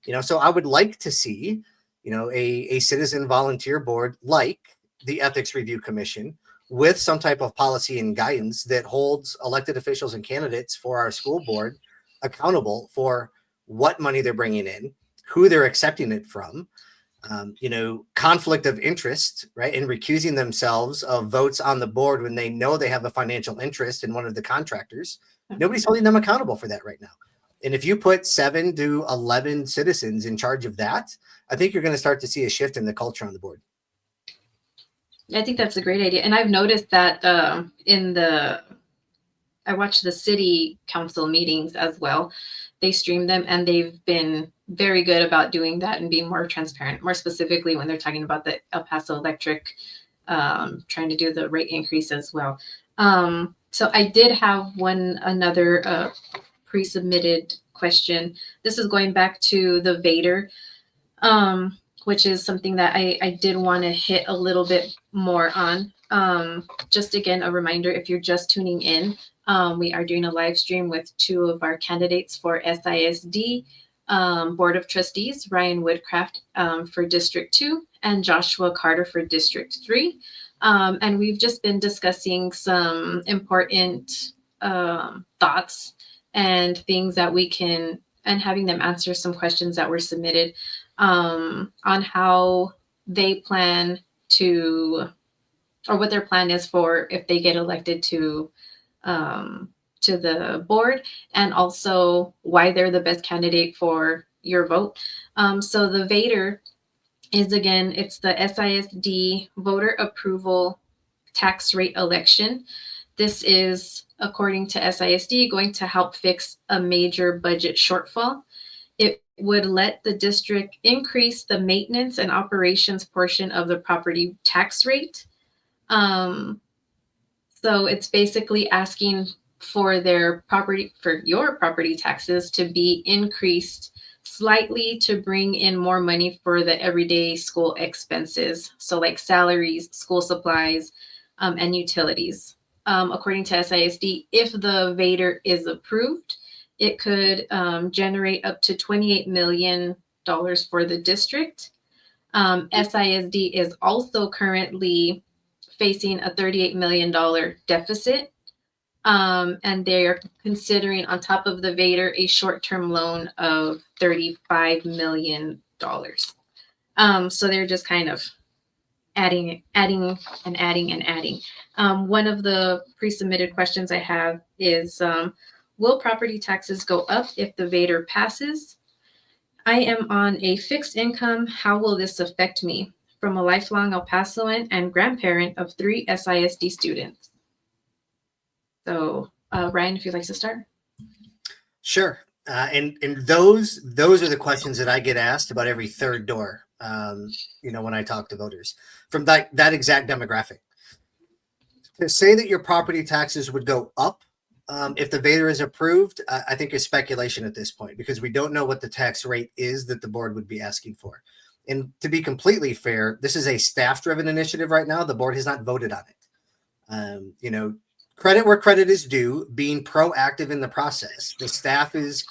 You know, so I would like to see, you know, a citizen volunteer board like the Ethics Review Commission with some type of policy and guidance that holds elected officials and candidates for our school board accountable for what money they're bringing in, who they're accepting it from, you know, conflict of interest, right? And recusing themselves of votes on the board when they know they have a financial interest in one of the contractors. Nobody's holding them accountable for that right now. And if you put 7 to 11 citizens in charge of that, I think you're going to start to see a shift in the culture on the board. I think that's a great idea. And I've noticed that I watch the city council meetings as well. They stream them, and they've been very good about doing that and being more transparent, more specifically when they're talking about the El Paso Electric, trying to do the rate increase as well. So I did have another pre-submitted question. This is going back to the Vader, which is something that I did want to hit a little bit more on. Just again, a reminder, if you're just tuning in, we are doing a live stream with 2 of our candidates for SISD Board of Trustees, Ryan Woodcraft for District 2 and Joshua Carter for District 3. And we've just been discussing some important thoughts and things that we can, and having them answer some questions that were submitted on how they plan to or what their plan is for if they get elected to the board, and also why they're the best candidate for your vote. So the VADER is, again, it's the SISD voter approval tax rate election. This is, according to SISD, going to help fix a major budget shortfall. It would let the district increase the maintenance and operations portion of the property tax rate. So it's basically asking for your property taxes to be increased slightly to bring in more money for the everyday school expenses. So like salaries, school supplies, and utilities. According to SISD, if the VADER is approved, it could generate up to $28 million for the district. SISD is also currently facing a $38 million deficit. And they're considering, on top of the VADER, a short-term loan of $35 million. So they're just kind of adding and adding. One of the pre-submitted questions I have is, will property taxes go up if the VADER passes? I am on a fixed income. How will this affect me? From a lifelong El Pasoan and grandparent of 3 SISD students. So, Ryan, if you'd like to start. Sure. And those are the questions that I get asked about every third door, when I talk to voters from that exact demographic. To say that your property taxes would go up if the VADER is approved, I think is speculation at this point, because we don't know what the tax rate is that the board would be asking for. And to be completely fair, this is a staff-driven initiative right now. The board has not voted on it. Credit where credit is due, being proactive in the process. The staff is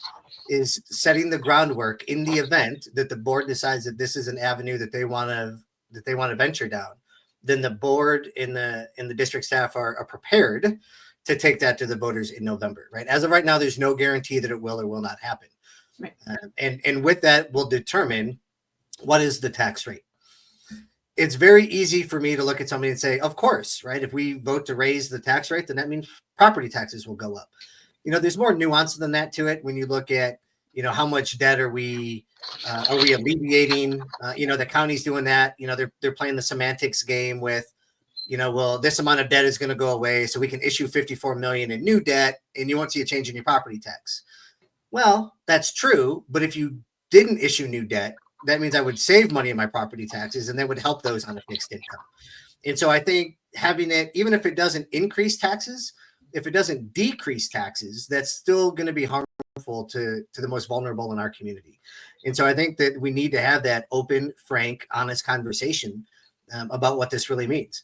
setting the groundwork in the event that the board decides that this is an avenue that they want to venture down. Then the board and the district staff are prepared to take that to the voters in November. Right. As of right now, there's no guarantee that it will or will not happen. Right. And with that, we'll determine what is the tax rate. It's very easy for me to look at somebody and say, of course, right? If we vote to raise the tax rate, then that means property taxes will go up. There's more nuance than that to it when you look at, how much debt are we alleviating? The county's doing that. They're playing the semantics game with, well, this amount of debt is going to go away, so we can issue $54 million in new debt, and you won't see a change in your property tax. Well, that's true, but if you didn't issue new debt, that means I would save money in my property taxes, and that would help those on a fixed income. And so I think having it, even if it doesn't increase taxes, if it doesn't decrease taxes, that's still going to be harmful to the most vulnerable in our community. And so I think that we need to have that open, frank, honest conversation about what this really means.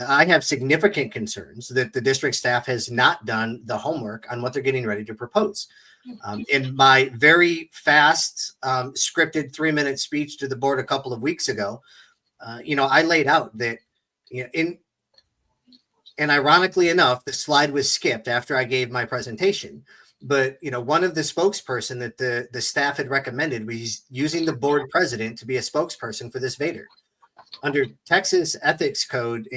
I have significant concerns that the district staff has not done the homework on what they're getting ready to propose. In my very fast scripted 3-minute speech to the board a couple of weeks ago, I laid out that, and ironically enough, the slide was skipped after I gave my presentation. But, one of the spokesperson that the staff had recommended was using the board president to be a spokesperson for this VADER. Under Texas Ethics Code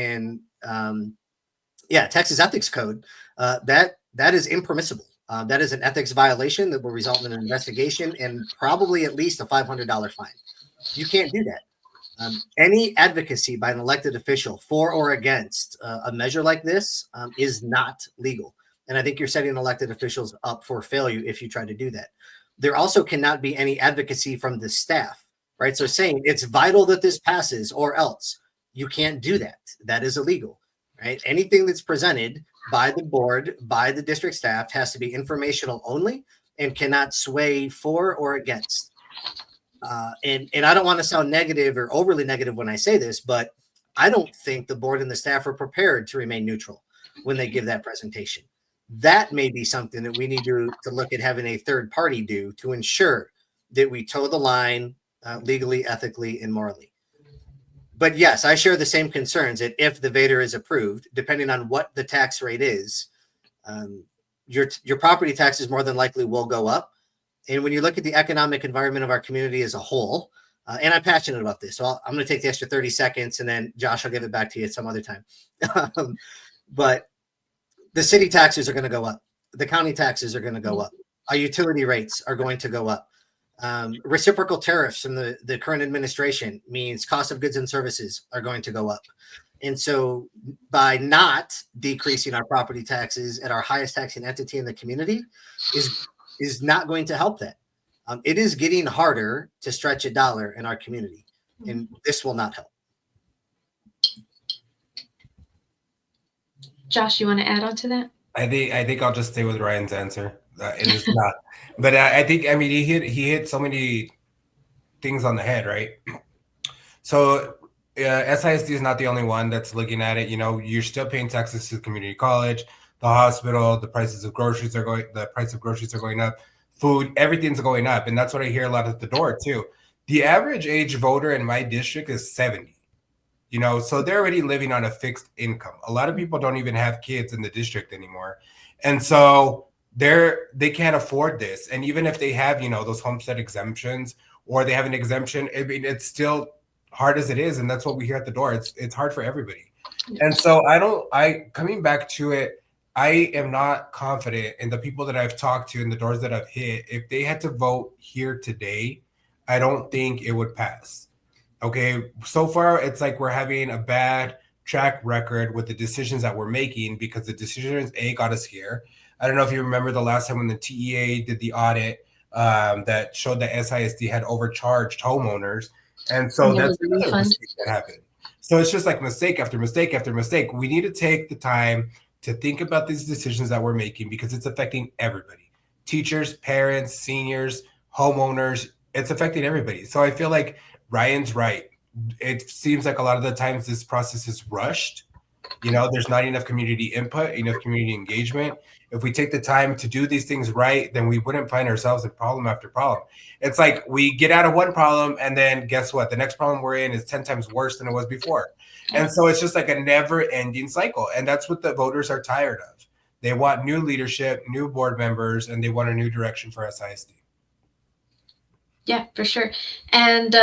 Texas Ethics Code, that is impermissible. That is an ethics violation that will result in an investigation and probably at least a $500 fine. You can't do that. Any advocacy by an elected official for or against a measure like this is not legal. And I think you're setting elected officials up for failure if you try to do that. There also cannot be any advocacy from the staff, right? So saying it's vital that this passes or else, you can't do that. That is illegal, right? Anything that's presented by the board, by the district staff, has to be informational only and cannot sway for or against. And I don't want to sound negative or overly negative when I say this, but I don't think the board and the staff are prepared to remain neutral when they give that presentation. That may be something that we need to look at having a third party do to ensure that we toe the line legally, ethically, and morally. But yes, I share the same concerns that if the VADER is approved, depending on what the tax rate is, your property taxes more than likely will go up. And when you look at the economic environment of our community as a whole, And I'm passionate about this. So I'm going to take the extra 30 seconds, and then Josh, I'll give it back to you at some other time. But the city taxes are going to go up. The county taxes are going to go up. Our utility rates are going to go up. Reciprocal tariffs from the current administration means cost of goods and services are going to go up. And so by not decreasing our property taxes at our highest taxing entity in the community is not going to help that. It is getting harder to stretch a dollar in our community, and this will not help. Josh, you want to add on to that? I think I'll just stay with Ryan's answer. It is not, but I think, I mean, he hit so many things on the head, right? So SISD is not the only one that's looking at it. You know, you're still paying taxes to the community college, the hospital, the price of groceries are going up, food, everything's going up. And that's what I hear a lot at the door too. The average age voter in my district is 70, you know, so they're already living on a fixed income. A lot of people don't even have kids in the district anymore. And so they can't afford this. And even if they have, you know, those homestead exemptions, or they have an exemption, I mean, it's still hard as it is, and that's what we hear at the door. It's hard for everybody. And so coming back to it, I am not confident in the people that I've talked to and the doors that I've hit. If they had to vote here today, I don't think it would pass. Okay, so far it's like we're having a bad track record with the decisions that we're making, because the decisions got us here. I don't know if you remember the last time when the TEA did the audit that showed that SISD had overcharged homeowners. And so that's another mistake that happened. So it's just like mistake after mistake after mistake. We need to take the time to think about these decisions that we're making, because it's affecting everybody. Teachers, parents, seniors, homeowners, it's affecting everybody. So I feel like Ryan's right. It seems like a lot of the times this process is rushed. You know, there's not enough community input, enough community engagement. If we take the time to do these things right, then we wouldn't find ourselves in problem after problem. It's like we get out of one problem, and then guess what? The next problem we're in is 10 times worse than it was before. And so it's just like a never-ending cycle. And that's what the voters are tired of. They want new leadership, new board members, and they want a new direction for SISD. Yeah, for sure. And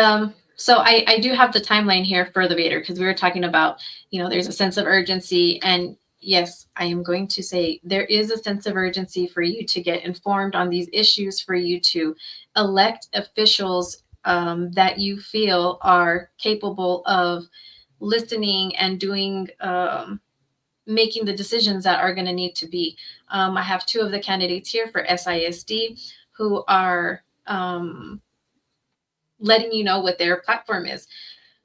so I do have the timeline here for the Vader, because we were talking about, you know, there's a sense of urgency. And yes, I am going to say there is a sense of urgency for you to get informed on these issues, for you to elect officials that you feel are capable of listening and doing, making the decisions that are going to need to be. I have two of the candidates here for SISD who are letting you know what their platform is.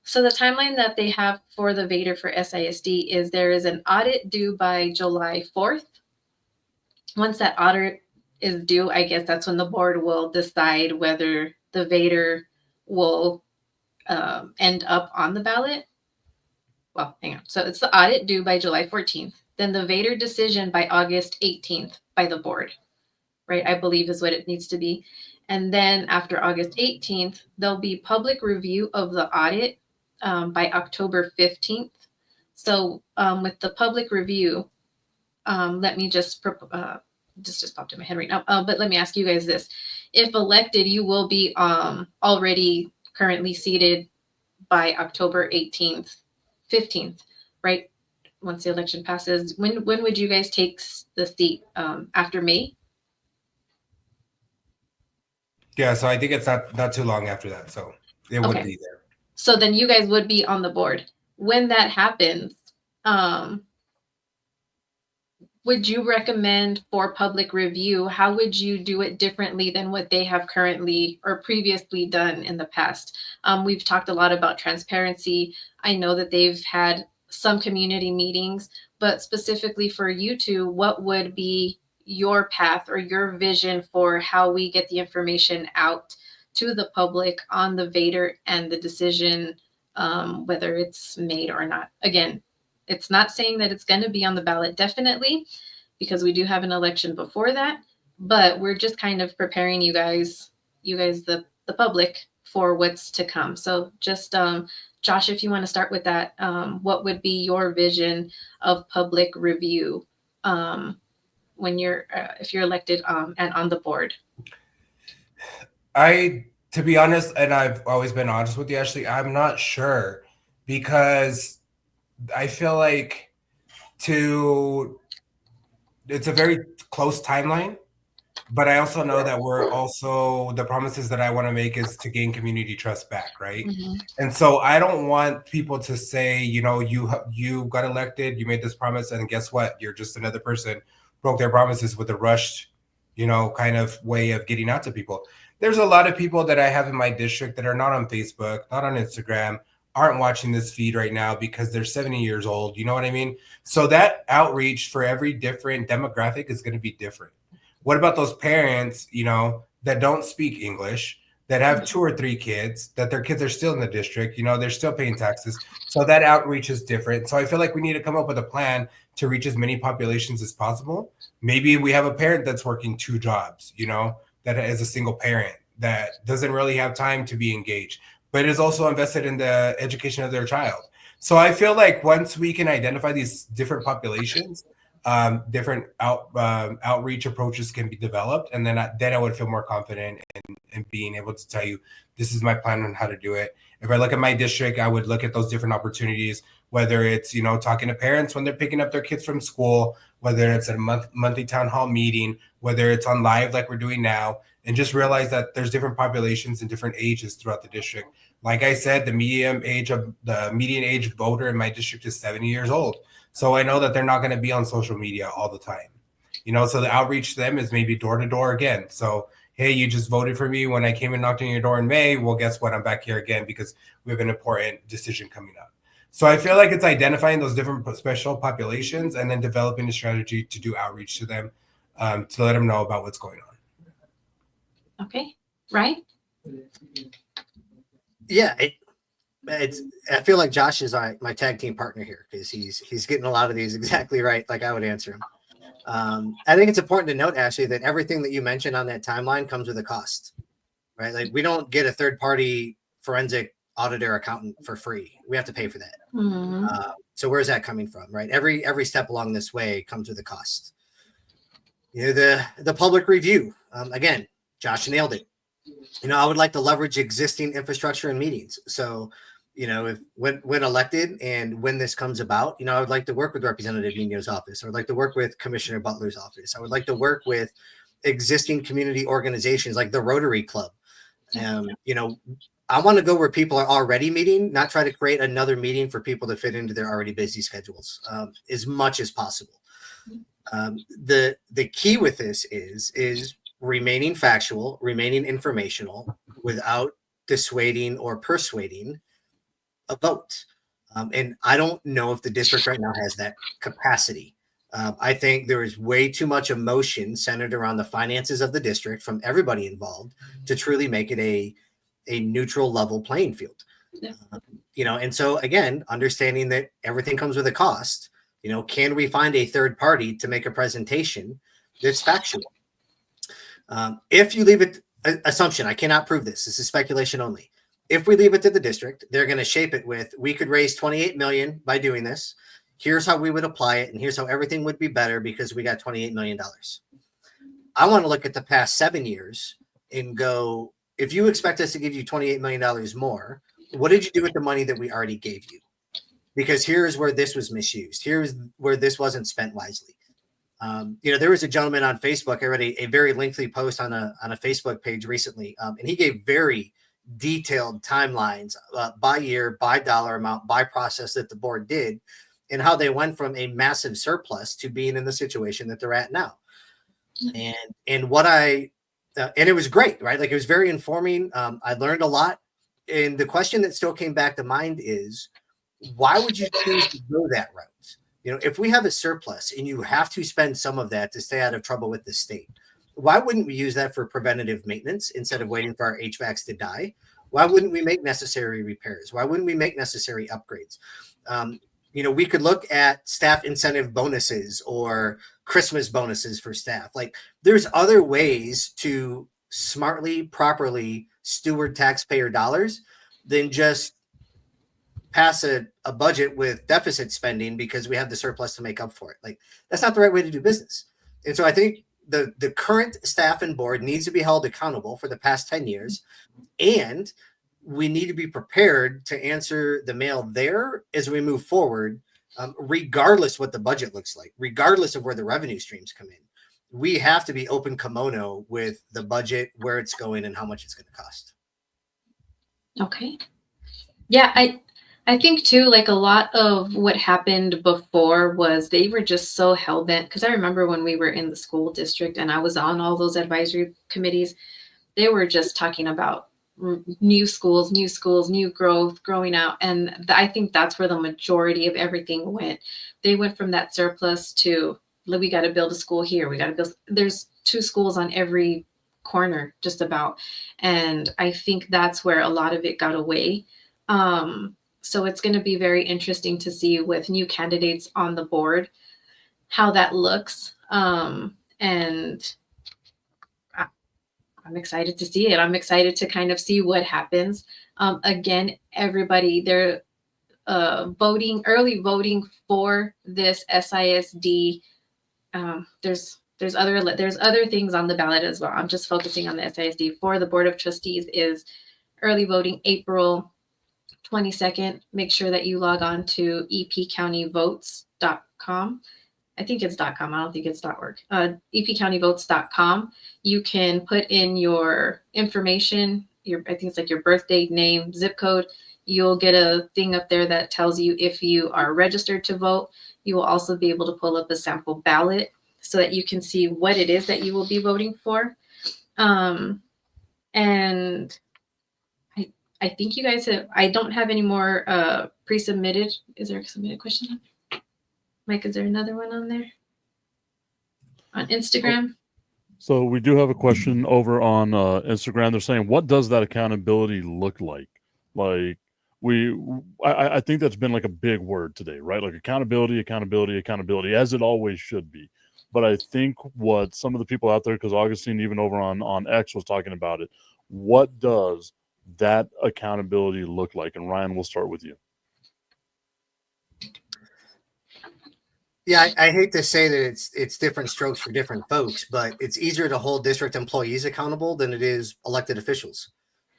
So the timeline that they have for the Vader for SISD is there is an audit due by July 4th. Once that audit is due, I guess that's when the board will decide whether the Vader will end up on the ballot. Well, hang on. So it's the audit due by July 14th. Then the Vader decision by August 18th by the board, right? I believe is what it needs to be. And then after August 18th, there'll be public review of the audit by October 15th. So with the public review, let me just popped in my head right now. But let me ask you guys this. If elected, you will be already currently seated by October 18th, 15th, right? Once the election passes, when would you guys take the seat? After May? Yeah, so I think it's not too long after that. So it would be there. So then you guys would be on the board. When that happens, would you recommend for public review? How would you do it differently than what they have currently or previously done in the past? We've talked a lot about transparency. I know that they've had some community meetings, but specifically for you two, what would be your path or your vision for how we get the information out to the public on the Vader and the decision, whether it's made or not? Again, it's not saying that it's going to be on the ballot, definitely, because we do have an election before that, but we're just kind of preparing you guys, the public, for what's to come. So just, Josh, if you want to start with that, what would be your vision of public review when you're, if you're elected and on the board? I To be honest, and I've always been honest with you, Ashlee, I'm not sure because I feel like it's a very close timeline, but I also know that we're also the promises that I want to make is to gain community trust back, right? Mhm. And so I don't want people to say, you got elected, you made this promise, and guess what? You're just another person broke their promises with a rushed, kind of way of getting out to people. There's a lot of people that I have in my district that are not on Facebook, not on Instagram, aren't watching this feed right now because they're 70 years old. You know what I mean? So that outreach for every different demographic is going to be different. What about those parents, that don't speak English, that have 2 or 3 kids, that their kids are still in the district, they're still paying taxes. So that outreach is different. So I feel like we need to come up with a plan to reach as many populations as possible. Maybe we have a parent that's working 2 jobs, that is a single parent that doesn't really have time to be engaged, but is also invested in the education of their child. So I feel like once we can identify these different populations, different outreach approaches can be developed, and then I would feel more confident in being able to tell you this is my plan on how to do it. If I look at my district, I would look at those different opportunities, whether it's talking to parents when they're picking up their kids from school, whether it's a monthly town hall meeting, whether it's on live like we're doing now, and just realize that there's different populations and different ages throughout the district. Like I said, the median age voter in my district is 70 years old. So I know that they're not going to be on social media all the time. So the outreach to them is maybe door to door again. So, hey, you just voted for me when I came and knocked on your door in May. Well, guess what? I'm back here again because we have an important decision coming up. So I feel like it's identifying those different special populations and then developing a strategy to do outreach to them, to let them know about what's going on. Okay, right? Yeah, I feel like Josh is my tag team partner here because he's getting a lot of these exactly right, like I would answer him. I think it's important to note, Ashlee, that everything that you mentioned on that timeline comes with a cost, right? Like we don't get a third-party forensic auditor accountant for free. We have to pay for that. Mm-hmm. So where's that coming from, right? Every step along this way comes with a cost. The public review, again, Josh nailed it. I would like to leverage existing infrastructure and meetings. So, if when elected and when this comes about, I would like to work with Representative Nino's office. I would like to work with Commissioner Butler's office. I would like to work with existing community organizations like the Rotary Club. I want to go where people are already meeting, not try to create another meeting for people to fit into their already busy schedules as much as possible. The key with this is remaining factual, remaining informational without dissuading or persuading a vote. And I don't know if the district right now has that capacity. I think there is way too much emotion centered around the finances of the district from everybody involved to truly make it a neutral level playing field. Yeah. And so again, understanding that everything comes with a cost, can we find a third party to make a presentation that's factual? If you leave it, assumption, I cannot prove this. This is speculation only. If we leave it to the district, they're going to shape it with, we could raise 28 million by doing this. Here's how we would apply it. And here's how everything would be better because we got $28 million. I want to look at the past 7 years and go, if you expect us to give you $28 million more, what did you do with the money that we already gave you? Because here's where this was misused. Here's where this wasn't spent wisely. There was a gentleman on Facebook. I read a very lengthy post on a Facebook page recently, and he gave very detailed timelines by year, by dollar amount, by process that the board did, and how they went from a massive surplus to being in the situation that they're at now. And what and it was great, right? Like it was very informing. I learned a lot. And the question that still came back to mind is, why would you choose to go that route? If we have a surplus and you have to spend some of that to stay out of trouble with the state, why wouldn't we use that for preventative maintenance instead of waiting for our HVACs to die? Why wouldn't we make necessary repairs? Why wouldn't we make necessary upgrades? We could look at staff incentive bonuses or Christmas bonuses for staff. Like there's other ways to smartly, properly steward taxpayer dollars than just pass a budget with deficit spending because we have the surplus to make up for it. Like that's not the right way to do business. And so I think, the current staff and board needs to be held accountable for the past 10 years, and we need to be prepared to answer the mail there as we move forward, regardless what the budget looks like, regardless of where the revenue streams come in. We have to be open kimono with the budget, where it's going, and how much it's going to cost. Okay. Yeah, I think too, like a lot of what happened before was they were just so hell bent. Because I remember when we were in the school district and I was on all those advisory committees, they were just talking about new schools, new growth, growing out. And I think that's where the majority of everything went. They went from that surplus to, we got to build a school here. We got to build, there's 2 schools on every corner just about. And I think that's where a lot of it got away. So it's going to be very interesting to see with new candidates on the board, how that looks. And I'm excited to see it. I'm excited to kind of see what happens. Again, everybody, they're early voting for this SISD. There's other things on the ballot as well. I'm just focusing on the SISD. For the Board of Trustees is early voting April 22nd. Make sure that you log on to epcountyvotes.com. I think it's .com. I don't think it's .org. epcountyvotes.com. You can put in your information. I think it's like your birthday, name, zip code. You'll get a thing up there that tells you if you are registered to vote. You will also be able to pull up a sample ballot so that you can see what it is that you will be voting for. And I think you guys have, I don't have any more pre-submitted. Is there a submitted question? Mike, is there another one on there? On Instagram? So we do have a question over on Instagram. They're saying, what does that accountability look like? Like, I think that's been like a big word today, right? Like accountability, as it always should be. But I think what some of the people out there, because Augustine even over on X was talking about it, what does that accountability look like? And Ryan, we'll start with you. Yeah, I hate to say that it's different strokes for different folks, but it's easier to hold district employees accountable than it is elected officials,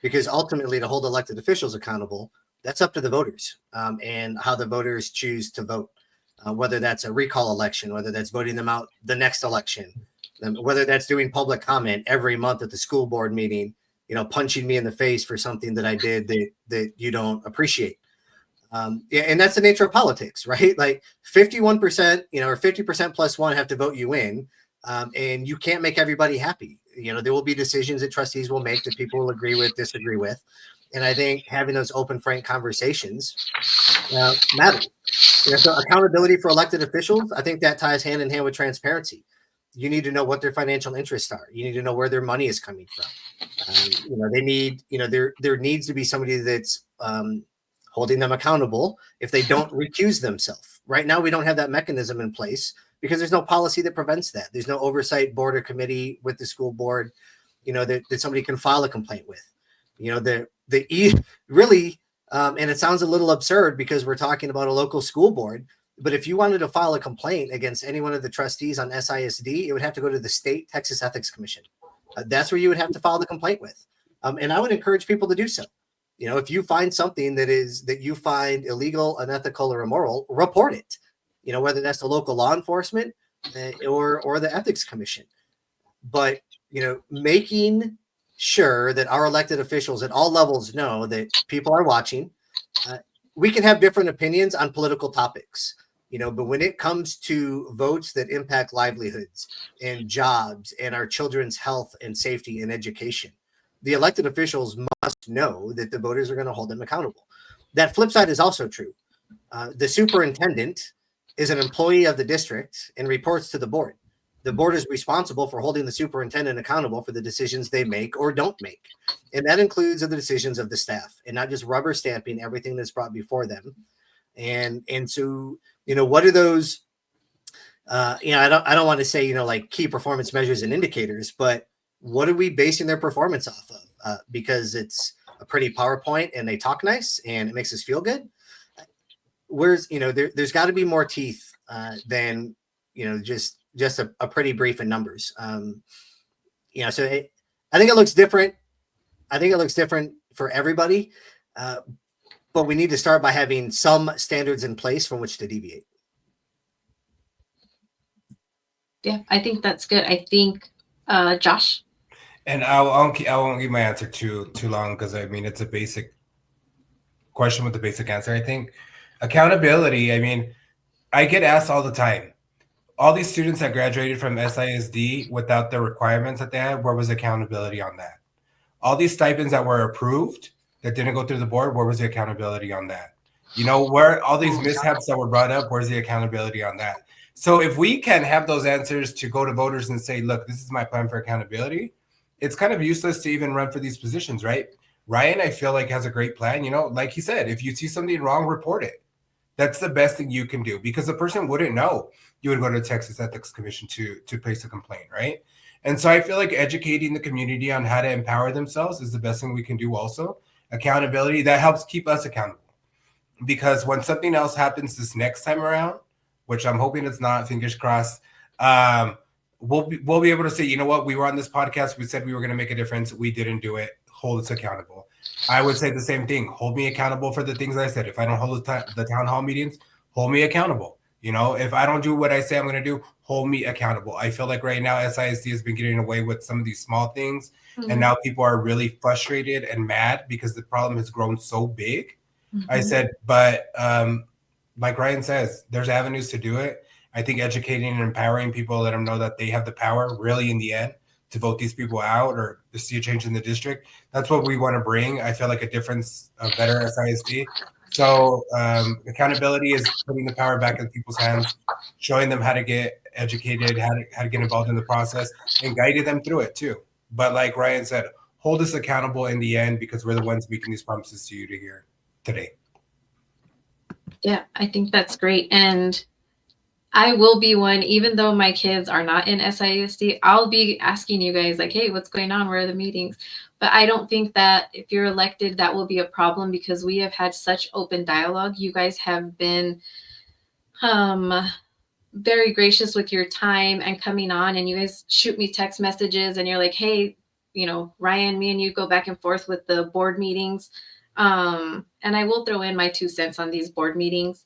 because ultimately to hold elected officials accountable, that's up to the voters, and how the voters choose to vote, whether that's a recall election, whether that's voting them out the next election, whether that's doing public comment every month at the school board meeting, punching me in the face for something that I did that you don't appreciate. And that's the nature of politics, right? Like 51%, or 50% plus one have to vote you in. And you can't make everybody happy. There will be decisions that trustees will make that people will agree with, disagree with. And I think having those open, frank conversations matters. So accountability for elected officials, I think that ties hand in hand with transparency. You need to know what their financial interests are. You need to know where their money is coming from. They need, there needs to be somebody that's holding them accountable if they don't recuse themselves. Right now, we don't have that mechanism in place because there's no policy that prevents that. There's no oversight board or committee with the school board, that somebody can file a complaint with. Really, and it sounds a little absurd because we're talking about a local school board, but if you wanted to file a complaint against any one of the trustees on SISD, it would have to go to the state Texas Ethics Commission. That's where you would have to file the complaint with. And I would encourage people to do so. If you find something that you find illegal, unethical, or immoral, report it. Whether that's the local law enforcement or the ethics commission. But making sure that our elected officials at all levels know that people are watching. We can have different opinions on political topics, but when it comes to votes that impact livelihoods and jobs and our children's health and safety and education, the elected officials must know that the voters are going to hold them accountable. That flip side is also true. The superintendent is an employee of the district and reports to the board. The board is responsible for holding the superintendent accountable for the decisions they make or don't make. And that includes the decisions of the staff and not just rubber stamping everything that's brought before them. And so, what are those, I don't want to say, like key performance measures and indicators, but what are we basing their performance off of? Because it's a pretty PowerPoint and they talk nice and it makes us feel good. Where's, there's got to be more teeth than, just just a pretty brief in numbers. So I think it looks different. I think it looks different for everybody, but we need to start by having some standards in place from which to deviate. Yeah, I think that's good. I think, Josh. And I won't give my answer too long, because I mean it's a basic question with a basic answer. I think accountability. I mean, I get asked all the time. All these students that graduated from SISD without the requirements that they had, where was accountability on that? All these stipends that were approved that didn't go through the board, where was the accountability on that? Where all these mishaps that were brought up, where's the accountability on that? So if we can have those answers to go to voters and say, look, this is my plan for accountability, it's kind of useless to even run for these positions, right? Ryan, I feel like, has a great plan. Like he said, if you see something wrong, report it. That's the best thing you can do, because the person wouldn't know. You would go to the Texas Ethics Commission to place a complaint, right? And so I feel like educating the community on how to empower themselves is the best thing we can do also. Accountability, that helps keep us accountable. Because when something else happens this next time around, which I'm hoping it's not, fingers crossed, we'll be able to say, you know what, we were on this podcast, we said we were going to make a difference, we didn't do it, hold us accountable. I would say the same thing, hold me accountable for the things I said. If I don't hold the town hall meetings, hold me accountable. If I don't do what I say I'm going to do, hold me accountable. I feel like right now SISD has been getting away with some of these small things. Mm-hmm. And now people are really frustrated and mad because the problem has grown so big. Mm-hmm. I said, but like Ryan says, there's avenues to do it. I think educating and empowering people, let them know that they have the power really in the end to vote these people out or to see a change in the district. That's what we want to bring. I feel like a difference, a better SISD. So accountability is putting the power back in people's hands, showing them how to get educated, how to get involved in the process, and guiding them through it too. But like Ryan said, hold us accountable in the end, because we're the ones making these promises to you to hear today. Yeah, I think that's great. And I will be one, even though my kids are not in SISD, I'll be asking you guys like, hey, what's going on? Where are the meetings? But I don't think that if you're elected, that will be a problem, because we have had such open dialogue. You guys have been very gracious with your time and coming on, and you guys shoot me text messages and you're like, hey, Ryan, me and you go back and forth with the board meetings. And I will throw in my 2 cents on these board meetings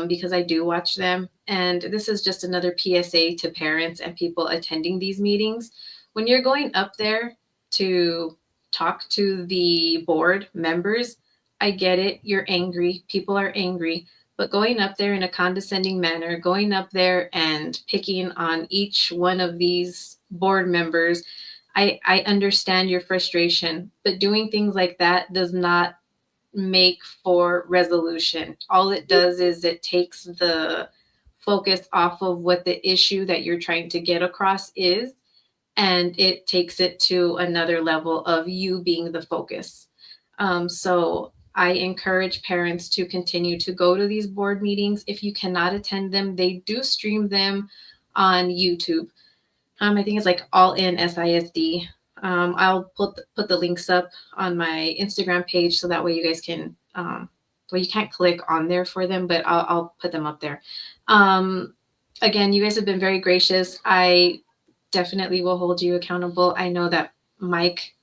because I do watch them. And this is just another PSA to parents and people attending these meetings. When you're going up there to talk to the board members, I get it. You're angry. People are angry. But going up there in a condescending manner, going up there and picking on each one of these board members, I understand your frustration. But doing things like that does not make for resolution. All it does is it takes the focus off of what the issue that you're trying to get across is, and it takes it to another level of you being the focus. So I encourage parents to continue to go to these board meetings. If you cannot attend them, they do stream them on YouTube. I think it's like All In SISD. I'll put the links up on my Instagram page so that way you guys can, well, you can't click on there for them, but I'll put them up there. Again, you guys have been very gracious. I definitely will hold you accountable. I know that Mike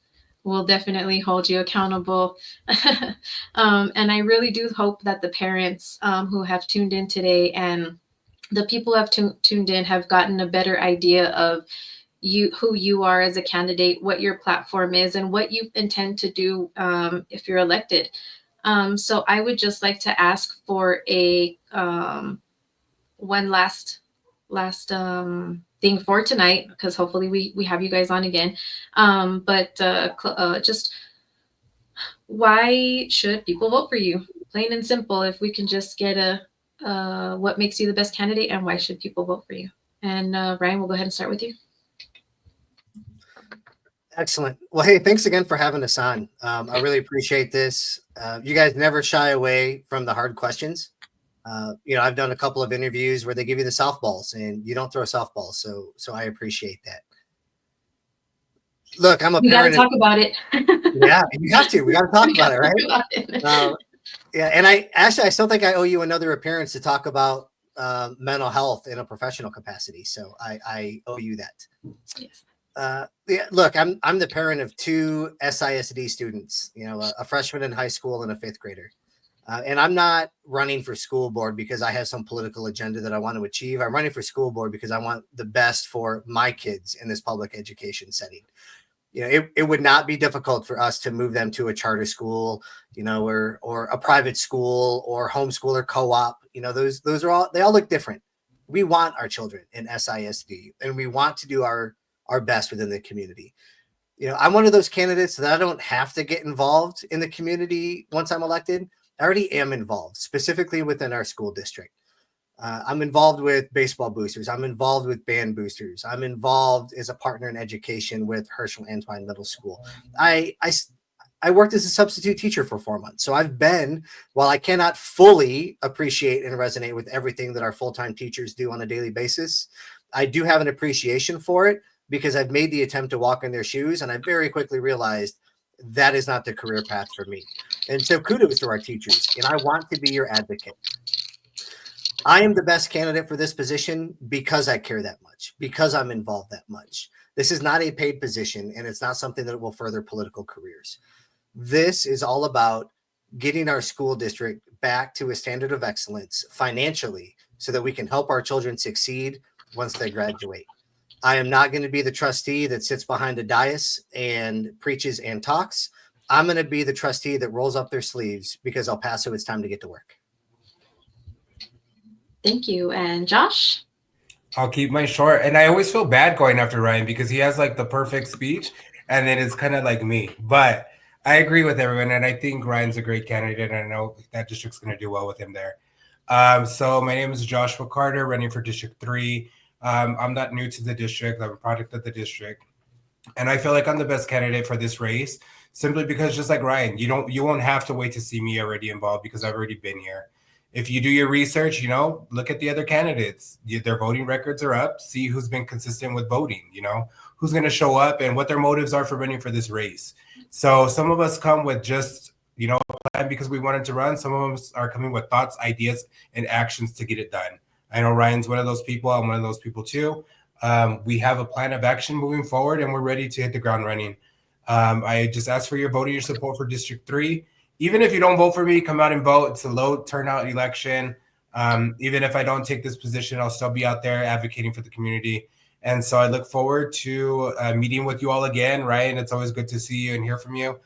will definitely hold you accountable. And I really do hope that the parents who have tuned in today and the people who have tuned in have gotten a better idea of who you are as a candidate, what your platform is, and what you intend to do if you're elected. So I would just like to ask for a one last thing for tonight, because hopefully we have you guys on again. But just why should people vote for you? Plain and simple. If we can just get what makes you the best candidate and why should people vote for you? And Ryan, we'll go ahead and start with you. Excellent. Well, hey, thanks again for having us on. I really appreciate this. You guys never shy away from the hard questions. I've done a couple of interviews where they give you the softballs and you don't throw softballs. So I appreciate that. Look, I'm a parent. We got to talk about it. Yeah, you have to. We got to talk about it, right? Yeah, and I still think I owe you another appearance to talk about mental health in a professional capacity. So I owe you that. Yes. Yeah, look, I'm the parent of 2 SISD students, a freshman in high school and a 5th grader. And I'm not running for school board because I have some political agenda that I want to achieve. I'm running for school board because I want the best for my kids in this public education setting. It would not be difficult for us to move them to a charter school, or a private school or homeschool or co-op. Those are they all look different. We want our children in SISD and we want to do our best within the community. I'm one of those candidates that I don't have to get involved in the community once I'm elected. I already am involved, specifically within our school district. I'm involved with baseball boosters. I'm involved with band boosters. I'm involved as a partner in education with Herschel Antoine Middle School. I worked as a substitute teacher for 4 months. So while I cannot fully appreciate and resonate with everything that our full-time teachers do on a daily basis, I do have an appreciation for it because I've made the attempt to walk in their shoes, and I very quickly realized that is not the career path for me. And so kudos to our teachers, and I want to be your advocate. I am the best candidate for this position because I care that much, because I'm involved that much. This is not a paid position, and it's not something that will further political careers. This is all about getting our school district back to a standard of excellence financially so that we can help our children succeed once they graduate. I am not going to be the trustee that sits behind a dais and preaches and talks. I'm going to be the trustee that rolls up their sleeves because El Paso, it's time to get to work. Thank you. And Josh? I'll keep mine short. And I always feel bad going after Ryan because he has like the perfect speech and then it's kind of like me. But I agree with everyone. And I think Ryan's a great candidate. And I know that district's going to do well with him there. So my name is Joshua Carter, running for District 3. I'm not new to the district. I'm a product of the district. And I feel like I'm the best candidate for this race simply because, just like Ryan, you won't have to wait to see me already involved because I've already been here. If you do your research, look at the other candidates. Their voting records are up. See who's been consistent with voting, who's going to show up and what their motives are for running for this race. So some of us come with just, a plan because we wanted to run. Some of us are coming with thoughts, ideas, and actions to get it done. I know Ryan's one of those people. I'm one of those people too. We have a plan of action moving forward and we're ready to hit the ground running. I just ask for your vote and your support for District 3. Even if you don't vote for me, come out and vote. It's a low turnout election. Even if I don't take this position, I'll still be out there advocating for the community. And so I look forward to meeting with you all again, Ryan. It's always good to see you and hear from you.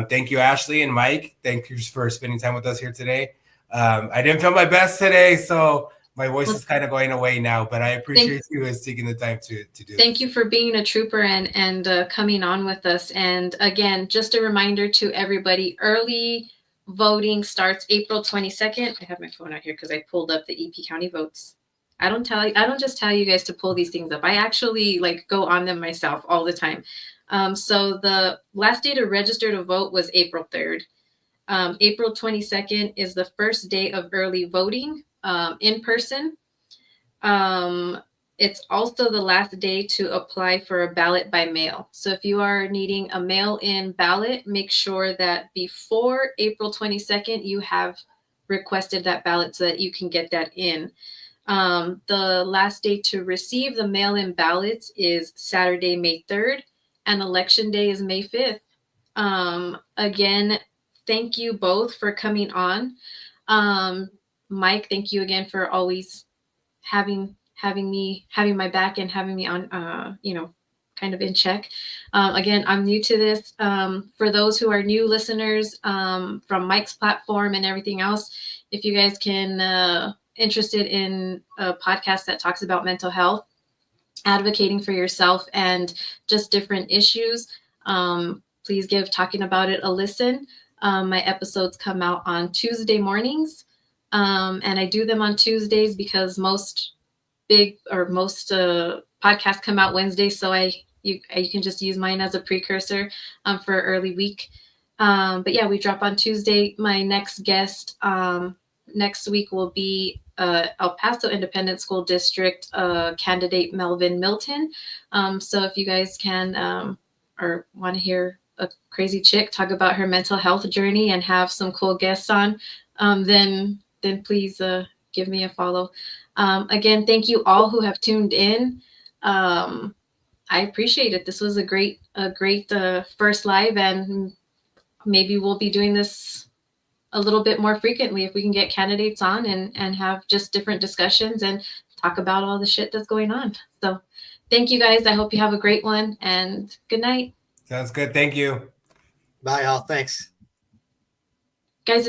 Thank you, Ashlee and Mike. Thank you for spending time with us here today. I didn't feel my best today, so my voice is kind of going away now, but I appreciate you guys taking the time to do Thank you for being a trooper and coming on with us. And again, just a reminder to everybody, early voting starts April 22nd. I have my phone out here because I pulled up the EP County votes. I don't just tell you guys to pull these things up. I actually go on them myself all the time. So the last day to register to vote was April 3rd. April 22nd is the first day of early voting in person. It's also the last day to apply for a ballot by mail. So if you are needing a mail-in ballot, make sure that before April 22nd, you have requested that ballot so that you can get that in. The last day to receive the mail-in ballots is Saturday, May 3rd, and Election Day is May 5th. Again, thank you both for coming on. Mike, thank you again for always having my back and having me on, kind of in check. Again, I'm new to this. For those who are new listeners, from Mike's platform and everything else, if you guys can interested in a podcast that talks about mental health, advocating for yourself, and just different issues, please give Talking About It a listen. My episodes come out on Tuesday mornings, and I do them on Tuesdays because most podcasts come out Wednesday, so you can just use mine as a precursor for early week. But yeah, we drop on Tuesday. My next guest next week will be El Paso Independent School District candidate Melvin Milton. So if you guys can or want to hear a crazy chick talk about her mental health journey and have some cool guests on, then please give me a follow. Again, thank you all who have tuned in. I appreciate it. This was a great first live, and maybe we'll be doing this a little bit more frequently if we can get candidates on and have just different discussions and talk about all the shit that's going on. So thank you guys. I hope you have a great one, and good night. Sounds good. Thank you. Bye, all. Thanks. Guys,